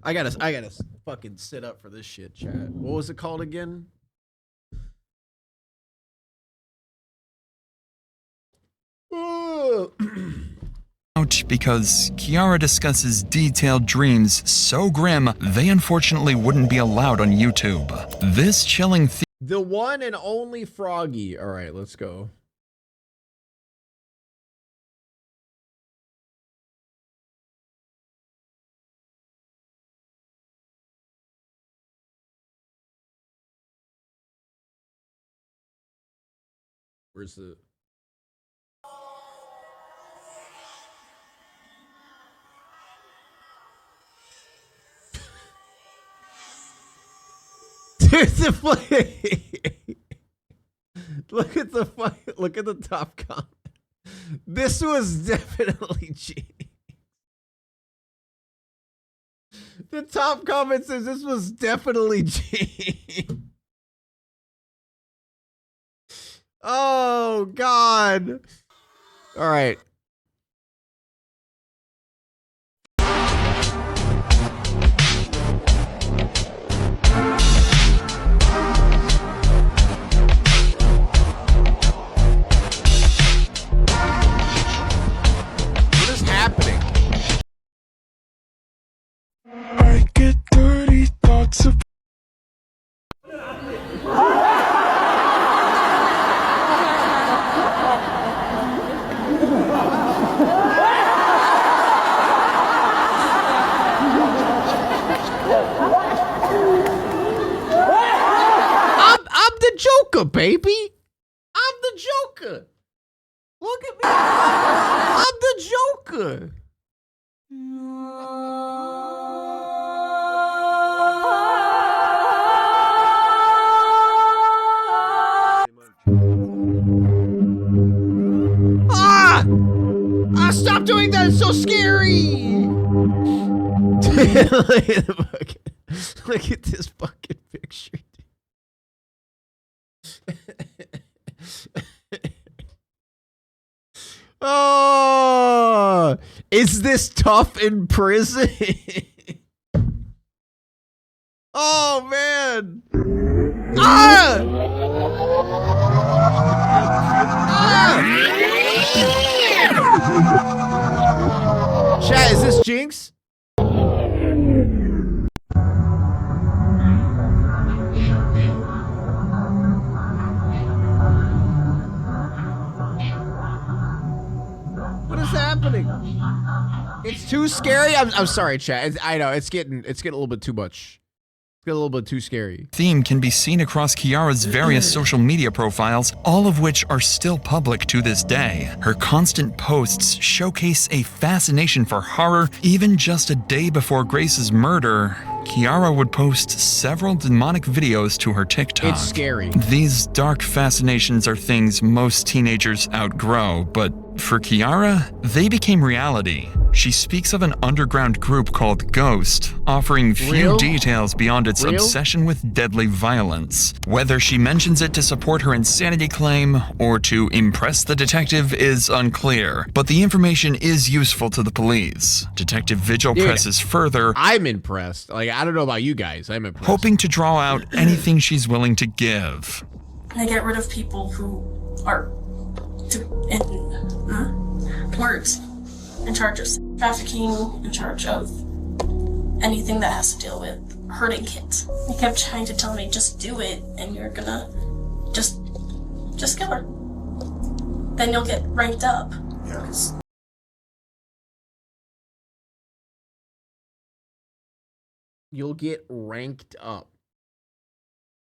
I gotta fucking sit up for this shit, chat. What was it called again? because Kiara discusses detailed dreams so grim they unfortunately wouldn't be allowed on YouTube. This chilling the one and only Froggy. All right, let's go. Where's the... Look at the top comment. This was definitely G. The top comment says this was definitely G. Oh God. All right. I get dirty thoughts of Joker, baby. I'm the Joker. Look at me. I'm the Joker. Stop doing that. It's so scary. Look at this fucking picture. Oh, is this tough in prison? Oh man. Ah! Chat, is this Jinx? What is happening? It's too scary. I'm sorry, chat. I know it's getting a little bit too much. It's getting a little bit too scary. Theme can be seen across Kiara's various social media profiles, all of which are still public to this day. Her constant posts showcase a fascination for horror. Even just a day before Grace's murder, Kiara would post several demonic videos to her TikTok. It's scary. These dark fascinations are things most teenagers outgrow, but for Kiara, they became reality. She speaks of an underground group called Ghost, offering few details beyond its obsession with deadly violence. Whether she mentions it to support her insanity claim or to impress the detective is unclear, but the information is useful to the police. Detective Vigil presses further. I'm impressed. Like, I don't know about you guys. I'm impressed. Hoping to draw out anything she's willing to give. I get rid of people who are, words, in charge of trafficking, in charge of anything that has to deal with hurting kids. He kept trying to tell me, just do it, and you're gonna just kill her. Then you'll get ranked up. Yes. You'll get ranked up.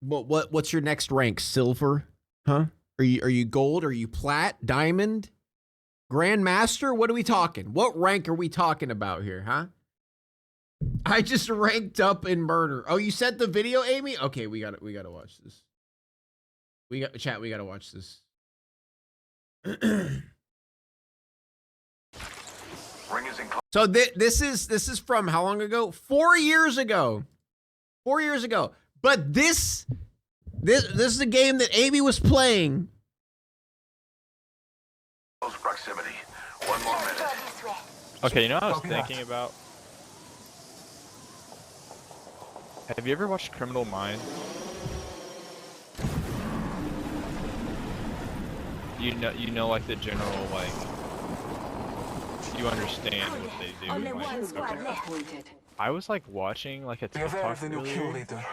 But what's your next rank? Silver? Huh? Are you gold? Are you plat? Diamond? Grandmaster? What are we talking? What rank are we talking about here, huh? I just ranked up in murder. Oh, you sent the video, Amy? Okay, we gotta watch this. We gotta watch this. So this is from how long ago? 4 years ago. 4 years ago. But this is a game that Amy was playing. Close proximity. 1 more minute. Okay, you know what I was thinking about? Have you ever watched Criminal Minds? You know like the general, like, you understand what they do. Only Like, one squad left. I was like watching like a TikTok earlier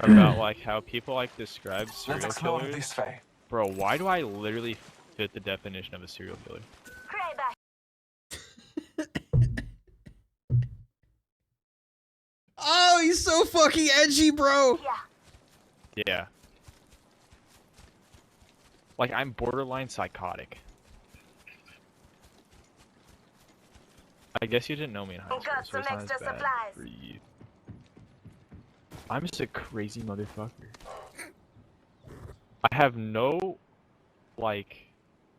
about like how people like describe serial killers. Bro, why do I literally fit the definition of a serial killer? Oh, he's so fucking edgy, bro. Yeah. Like, I'm borderline psychotic. I guess you didn't know me in high school, so it's not as bad for you. I'm just a crazy motherfucker. I have no, like,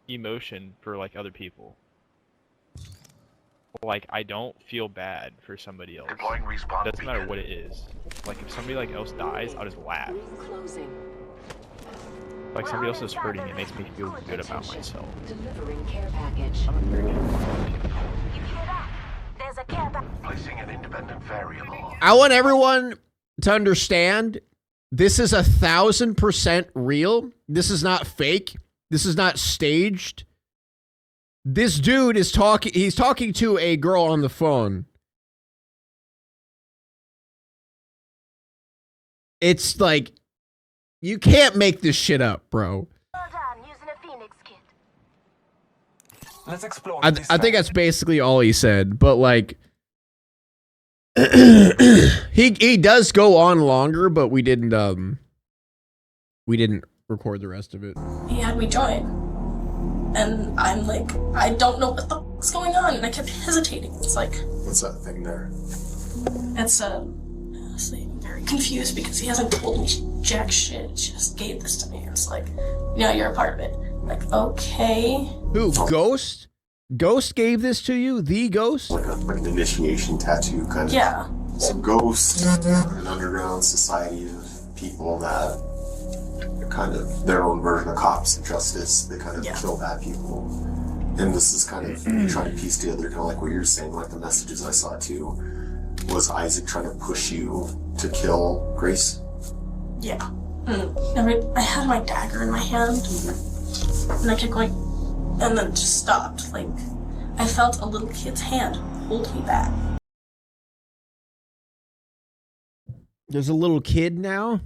emotion for, like, other people. Like, I don't feel bad for somebody else. Doesn't matter what it is. Like, if somebody like else dies, I'll just laugh. Like, somebody else is hurting, it makes me feel good about myself. Delivering care package. I'm a very good Placing an independent variable. I want everyone to understand this is 1000% real. This is not fake. This is not staged. This dude is he's talking to a girl on the phone. It's like, you can't make this shit up, bro. Let's explore. I think that's basically all he said, but like, he does go on longer, but we didn't record the rest of it. He had me join. And I'm like, I don't know what the fuck's going on. And I kept hesitating. It's like... What's that thing there? It's, honestly, I'm very confused because he hasn't told me jack shit. He just gave this to me. It's like, you're a part of it. Like, okay. Who, Ghost? Ghost gave this to you? The Ghost? Like an initiation tattoo kind of. Yeah. So Ghost, an underground society of people that are kind of their own version of cops and justice. They kind of kill bad people. And this is kind of trying to piece together, kind of like what you're saying, like the messages I saw too. Was Isaac trying to push you to kill Grace? Yeah. I had my dagger in my hand. And I kept going, and then just stopped. Like, I felt a little kid's hand hold me back. There's a little kid now?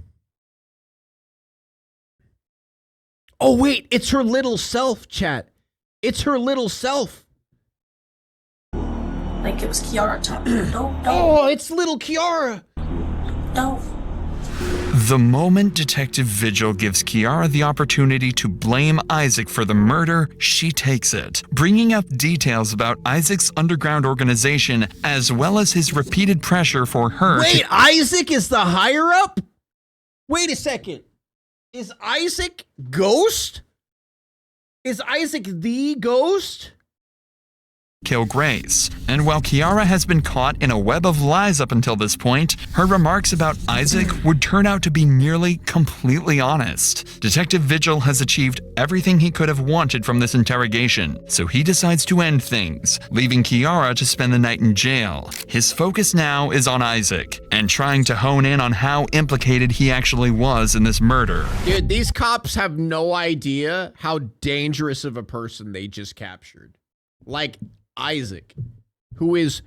Oh, wait, it's her little self, chat. It's her little self. Like, it was Kiara talking. Don't. Oh, it's little Kiara. Don't. The moment Detective Vigil gives Kiara the opportunity to blame Isaac for the murder, she takes it, bringing up details about Isaac's underground organization as well as his repeated pressure for her Wait, Isaac is the higher up? Wait a second. Is Isaac Ghost? Is Isaac the Ghost? kill Grace. And while Kiara has been caught in a web of lies up until this point, her remarks about Isaac would turn out to be nearly completely honest. Detective Vigil has achieved everything he could have wanted from this interrogation, so he decides to end things, leaving Kiara to spend the night in jail. His focus now is on Isaac, and trying to hone in on how implicated he actually was in this murder. Dude, these cops have no idea how dangerous of a person they just captured. Like Isaac, who is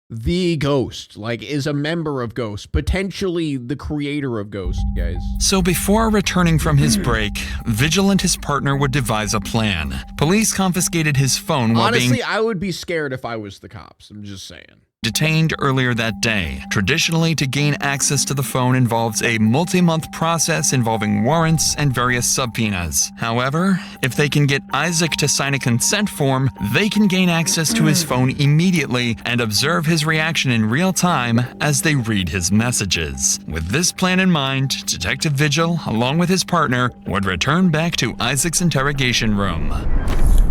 the Ghost, like is a member of Ghost, potentially the creator of Ghost, guys. So before returning from his break, Vigil and his partner would devise a plan. Police confiscated his phone while Honestly, I would be scared if I was the cops. I'm just saying. Detained earlier that day. Traditionally, to gain access to the phone involves a multi-month process involving warrants and various subpoenas. However, if they can get Isaac to sign a consent form, they can gain access to his phone immediately and observe his reaction in real time as they read his messages. With this plan in mind, Detective Vigil, along with his partner, would return back to Isaac's interrogation room.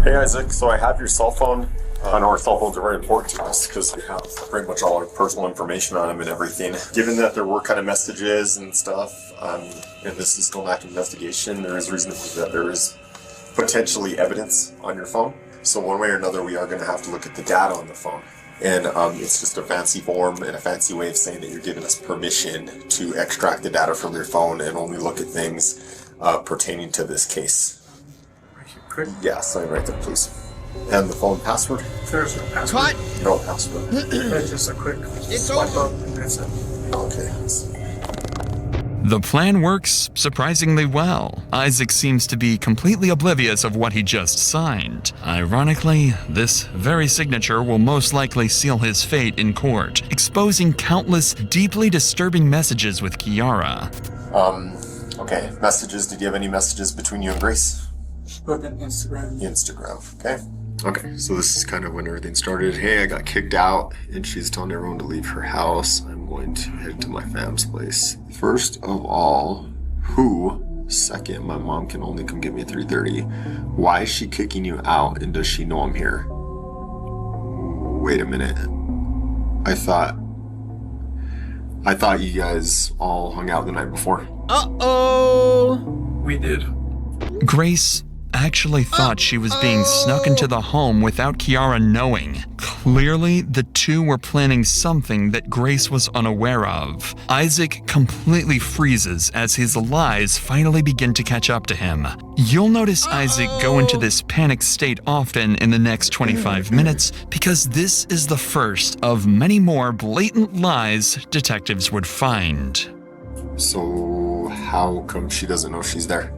Hey Isaac, so I have your cell phone. I know our cell phones are very important to us because we have pretty much all our personal information on them and everything. Given that there were kind of messages and stuff, and this is still an active investigation, there is reason to believe that there is potentially evidence on your phone. So one way or another, we are going to have to look at the data on the phone. And it's just a fancy form and a fancy way of saying that you're giving us permission to extract the data from your phone and only look at things pertaining to this case. Yeah, sign right there, please. And the phone password? There's no password. Cut! No password. It's just a quick swipe up and that's it. Okay. The plan works surprisingly well. Isaac seems to be completely oblivious of what he just signed. Ironically, this very signature will most likely seal his fate in court, exposing countless deeply disturbing messages with Kiara. Okay, messages. Did you have any messages between you and Grace? But on Instagram. Instagram, okay. Okay, so this is kind of when everything started. Hey, I got kicked out, and she's telling everyone to leave her house. I'm going to head to my fam's place. First of all, who? Second, my mom can only come get me at 3:30. Why is she kicking you out, and does she know I'm here? Wait a minute. I thought you guys all hung out the night before. Uh-oh! We did. Grace actually thought she was being snuck into the home without Kiara knowing. Clearly, the two were planning something that Grace was unaware of. Isaac completely freezes as his lies finally begin to catch up to him. You'll notice Isaac go into this panic state often in the next 25 minutes because this is the first of many more blatant lies detectives would find. So how come she doesn't know she's there?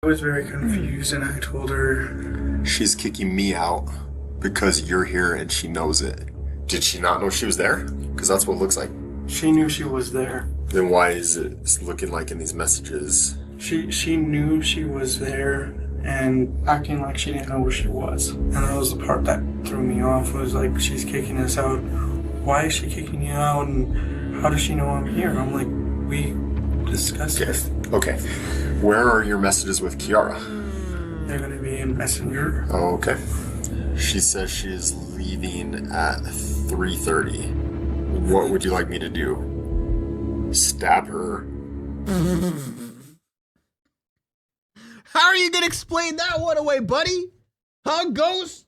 I was very confused and I told her. She's kicking me out because you're here and she knows it. Did she not know she was there? Because that's what it looks like. She knew she was there. Then why is it looking like in these messages? She knew she was there and acting like she didn't know where she was. And that was the part that threw me off, was like, she's kicking us out. Why is she kicking you out and how does she know I'm here? I'm like, we discussed this. Okay. Where are your messages with Kiara? They're gonna be in Messenger. Oh, okay. She says she is leaving at 3:30. What would you like me to do? Stab her? How are you gonna explain that one away, buddy? Huh, Ghost?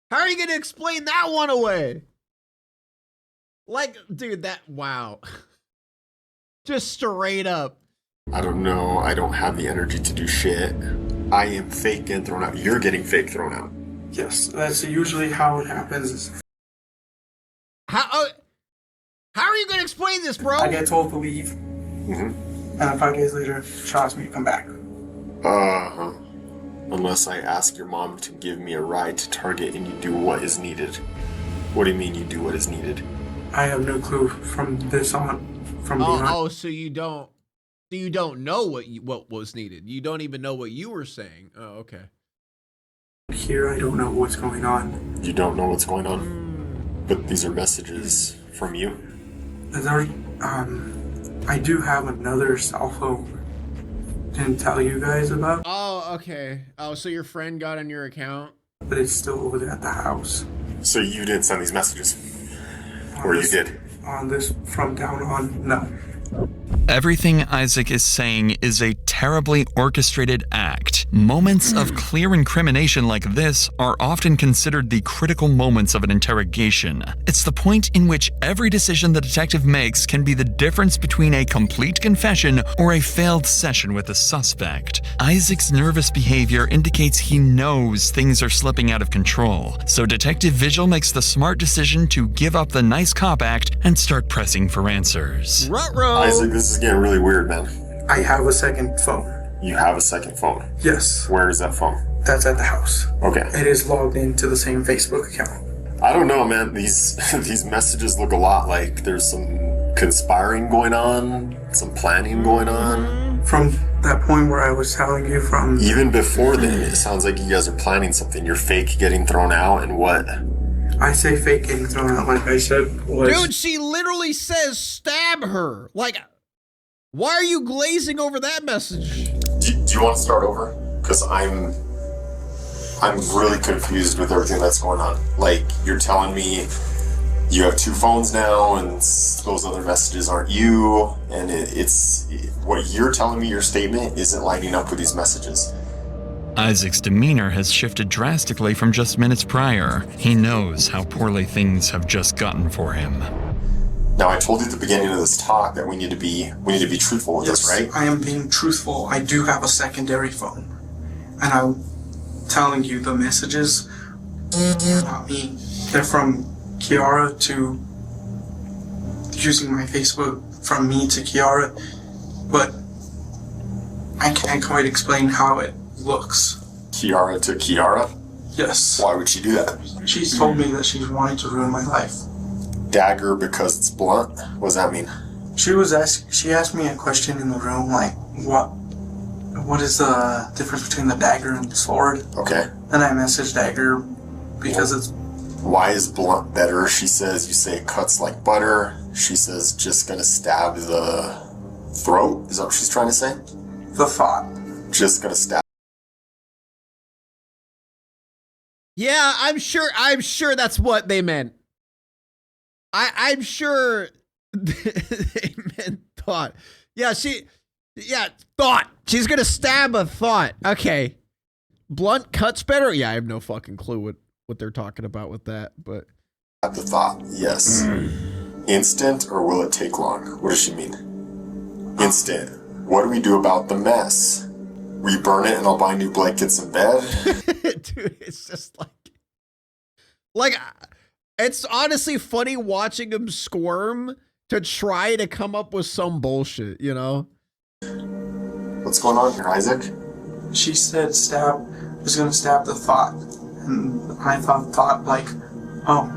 How are you gonna explain that one away? Like, dude, wow. Just straight up. I don't know. I don't have the energy to do shit. I am fake getting thrown out. You're getting fake thrown out. Yes, that's usually how it happens. How are you gonna explain this, bro? I get told to leave. And 5 days later, she asks me to come back. Uh-huh. Unless I ask your mom to give me a ride to Target and you do what is needed. What do you mean you do what is needed? I have no clue from this on. From So you don't know what was needed. You don't even know what you were saying. Oh, okay. Here, I don't know what's going on. You don't know what's going on? But these are messages from you? I do have another cell phone. Didn't tell you guys about. Oh, okay. Oh, so your friend got on your account? But it's still over there at the house. So you didn't send these messages? Or you did? On this, from down on, no. Everything Isaac is saying is a terribly orchestrated act. Moments of clear incrimination like this are often considered the critical moments of an interrogation. It's the point in which every decision the detective makes can be the difference between a complete confession or a failed session with the suspect. Isaac's nervous behavior indicates he knows things are slipping out of control, so Detective Vigil makes the smart decision to give up the nice cop act and start pressing for answers. Ruh-roh. Isaac, this is getting really weird, man. I have a second phone. You have a second phone? Yes. Where is that phone? That's at the house. Okay. It is logged into the same Facebook account. I don't know, man. These messages look a lot like there's some conspiring going on, some planning going on. From that point where I was telling you from... Even before then, it sounds like you guys are planning something. You're fake getting thrown out and what? I say fake getting thrown out, like I said was... Dude, she literally says stab her. Like, why are you glazing over that message? Do you want to start over? Because I'm really confused with everything that's going on. Like, you're telling me you have two phones now and those other messages aren't you, and it's what you're telling me, your statement isn't lining up with these messages. Isaac's demeanor has shifted drastically from just minutes prior. He knows how poorly things have just gotten for him. Now, I told you at the beginning of this talk that we need to be truthful with this, right? I am being truthful. I do have a secondary phone. And I'm telling you the messages are not me. They're from Kiara to using my Facebook from me to Kiara. But I can't quite explain how it looks. Kiara to Kiara? Yes. Why would she do that? She's told me that she's wanting to ruin my life. Dagger because it's blunt? What does that mean? She asked me a question in the room, like, what is the difference between the dagger and the sword? Okay. And I messaged dagger because it's... Why is blunt better? She says you say it cuts like butter. She says just gonna stab the throat. Is that what she's trying to say? The thought. Just gonna stab. Yeah, I'm sure that's what they meant. I'm sure they meant thought. Yeah, thought. She's gonna stab a thought. Okay. Blunt cuts better? Yeah, I have no fucking clue what they're talking about with that, but... Stab the thought, yes. Instant, or will it take long? What does she mean? Instant. What do we do about the mess? We burn it and I'll buy new blankets and bed? Dude, it's just like... It's honestly funny watching him squirm to try to come up with some bullshit, you know? What's going on here, Isaac? she said was gonna stab the thought, and I thought like, oh,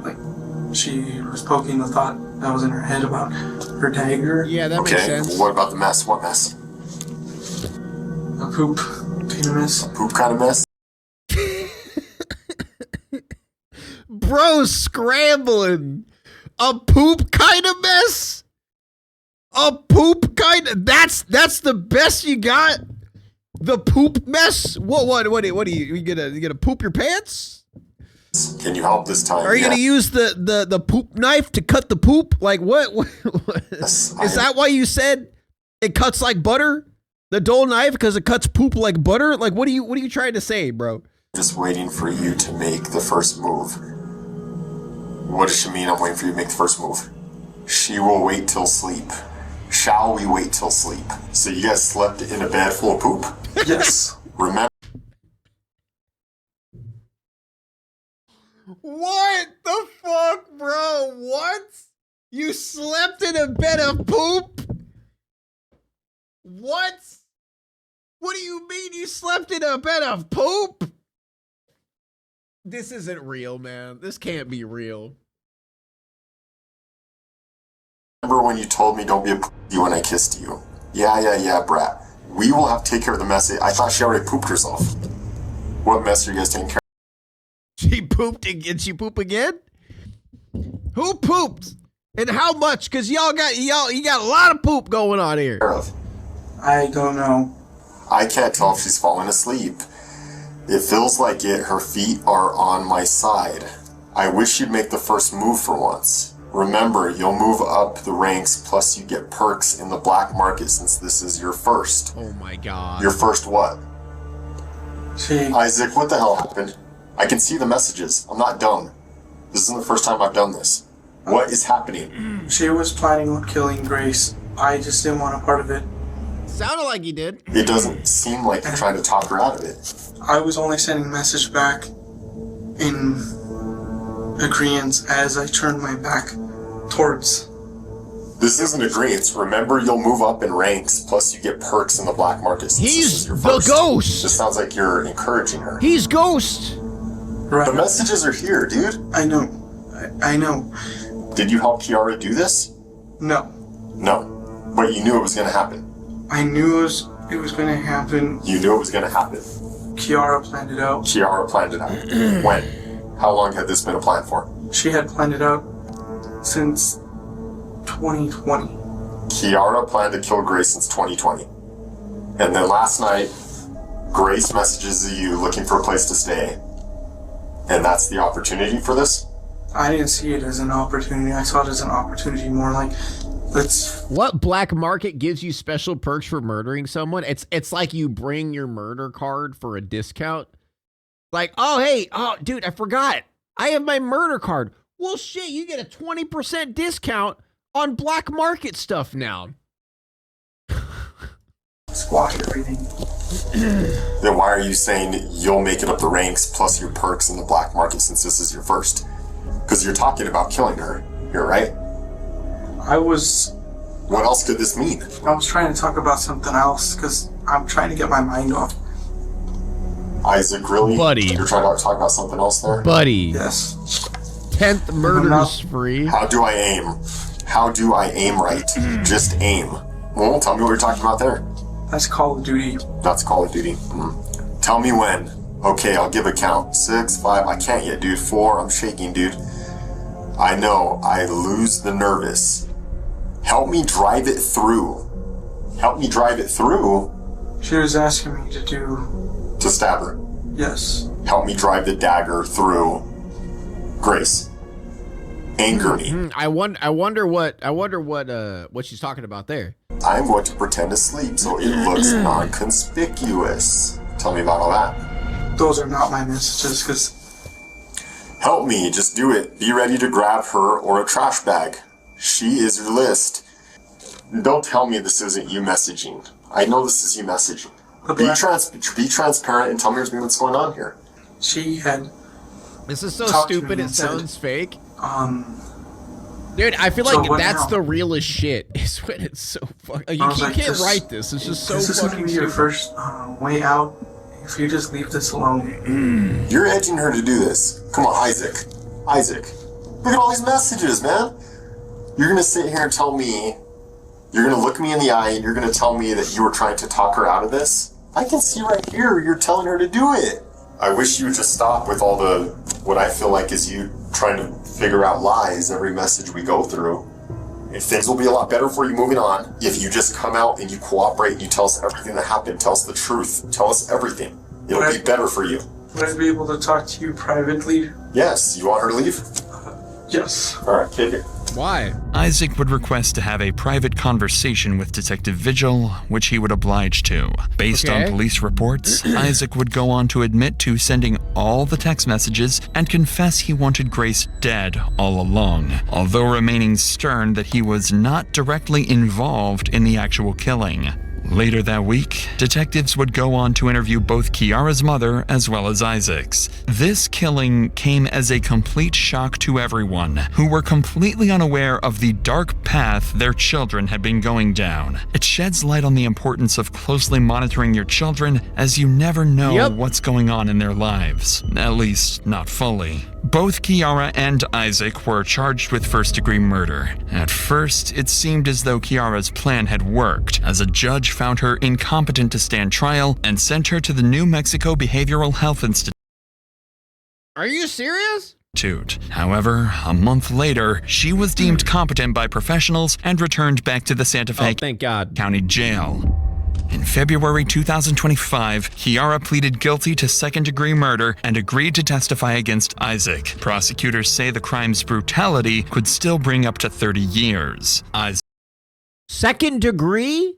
like she was poking the thought that was in her head about her dagger. Yeah, that makes sense. What about the mess? What mess? A poop kind of mess. A poop kind of mess? Bro, scrambling. A poop kind of mess? A poop kind of... That's the best you got? The poop mess? What are you gonna poop your pants? Can you help this time? Are you gonna use the poop knife to cut the poop? Like what Yes, is that why you said it cuts like butter? The dull knife because it cuts poop like butter? Like what are you trying to say, bro? Just waiting for you to make the first move. What does she mean I'm waiting for you to make the first move? She will wait till sleep. Shall we wait till sleep? So you guys slept in a bed full of poop? Yes. Remember? What the fuck, bro? What? You slept in a bed of poop? What? What do you mean you slept in a bed of poop? This isn't real, man. This can't be real. Remember when you told me don't be a pussy when I kissed you? Yeah, brat. We will have to take care of the mess. I thought she already pooped herself. What mess are you guys taking care of? She pooped and did she poop again? Who pooped? And how much? Cause you got a lot of poop going on here. I don't know. I can't tell if she's falling asleep. It feels like it. Her feet are on my side. I wish you'd make the first move for once. Remember, you'll move up the ranks, plus you get perks in the black market since this is your first. Oh my god. Your first what? Isaac, what the hell happened? I can see the messages. I'm not dumb. This isn't the first time I've done this. What is happening? She was planning on killing Grace. I just didn't want a part of it. Sounded like you did. It doesn't seem like you're trying to talk her out of it. I was only sending a message back in agreement as I turned my back towards. This isn't agreement. Remember, you'll move up in ranks, plus you get perks in the black market. He's the ghost. This sounds like you're encouraging her. He's ghost. Right. The messages are here, dude. I know. I know. Did you help Kiara do this? No. No. But you knew it was going to happen. I knew it was going to happen. You knew it was going to happen. Kiara planned it out. Kiara planned it out. When? How long had this been a plan for? She had planned it out since 2020. Kiara planned to kill Grace since 2020. And then last night, Grace messages you looking for a place to stay. And that's the opportunity for this? I didn't see it as an opportunity. I saw it as an opportunity more like, What black market gives you special perks for murdering someone? It's like you bring your murder card for a discount. Like, oh, hey, oh, dude, I forgot. I have my murder card. Well, shit, you get a 20% discount on black market stuff now. Squash everything. Then why are you saying you'll make it up the ranks plus your perks in the black market since this is your first? Because you're talking about killing her here, right? What else could this mean? I was trying to talk about something else because I'm trying to get my mind off. Isaac, really? Buddy. You're trying to talk about something else there? Buddy. Yes. 10th murder spree. How do I aim? How do I aim right? Just aim. Well, tell me what you're talking about there. That's Call of Duty. That's Call of Duty. Tell me when. Okay, I'll give a count. 6, 5, I can't yet, dude. 4, I'm shaking, dude. I know, I lose the nervous. Help me drive it through. Help me drive it through. She was asking me to do... To stab her. Yes. Help me drive the dagger through Grace. Anger me. I wonder what she's talking about there. I'm going to pretend to sleep so it looks non-conspicuous. Tell me about all that. Those are not my messages, because... Help me, just do it. Be ready to grab her or a trash bag. She is your list. Don't tell me this isn't you messaging. I know this is you messaging. Be transparent and tell me what's going on here. She had... This is so stupid it sounds fake. Dude, I feel So like what that's now? the realest shit. Is when it's so fucking. I was You like, can't this- write this. It's just so This is gonna fucking be your stupid. first way out. If you just leave this alone. You're edging her to do this. Come on, Isaac. Isaac, look at all these messages, man. You're gonna sit here and tell me, you're gonna look me in the eye and you're gonna tell me that you were trying to talk her out of this? I can see right here you're telling her to do it. I wish you would just stop with all the, what I feel like is you trying to figure out lies every message we go through. And things will be a lot better for you moving on if you just come out and you cooperate and you tell us everything that happened. Tell us the truth. Tell us everything. It'll be better for you. Would I be able to talk to you privately? Yes. You want her to leave? Yes. Alright, take it. Why? Isaac would request to have a private conversation with Detective Vigil, which he would oblige to. Based on Okay. police reports, Isaac would go on to admit to sending all the text messages and confess he wanted Grace dead all along, although remaining stern that he was not directly involved in the actual killing. Later that week, detectives would go on to interview both Kiara's mother as well as Isaac's. This killing came as a complete shock to everyone, who were completely unaware of the dark path their children had been going down. It sheds light on the importance of closely monitoring your children, as you never know what's going on in their lives, at least not fully. Both Kiara and Isaac were charged with first-degree murder. At first, it seemed as though Kiara's plan had worked, as a judge found her incompetent to stand trial and sent her to the New Mexico Behavioral Health Institute. Are you serious? However, a month later, she was deemed competent by professionals and returned back to the Santa Fe thank God. County Jail. In February 2025, Kiara pleaded guilty to second-degree murder and agreed to testify against Isaac. Prosecutors say the crime's brutality could still bring up to 30 years. Second degree?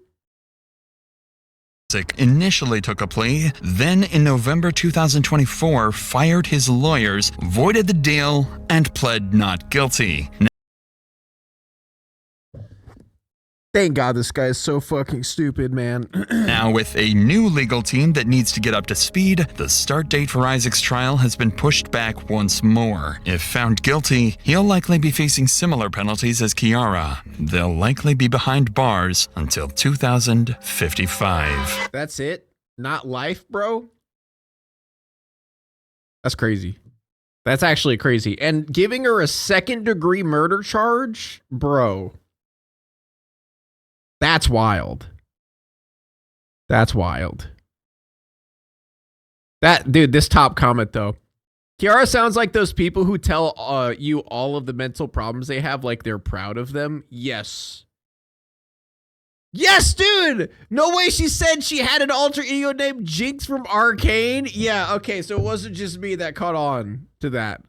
Isaac initially took a plea, then in November 2024 fired his lawyers, voided the deal, and pled not guilty. Thank God this guy is so fucking stupid, man. Now, with a new legal team that needs to get up to speed, the start date for Isaac's trial has been pushed back once more. If found guilty, he'll likely be facing similar penalties as Kiara. They'll likely be behind bars until 2055. That's it? Not life, bro? That's crazy. That's actually crazy. And giving her a second-degree murder charge? Bro. That's wild. That's wild. Dude, this top comment though. Kiara sounds like those people who tell you all of the mental problems they have like they're proud of them. Yes. Yes, dude! No way she said she had an alter ego named Jinx from Arcane. Yeah, okay, so it wasn't just me that caught on to that.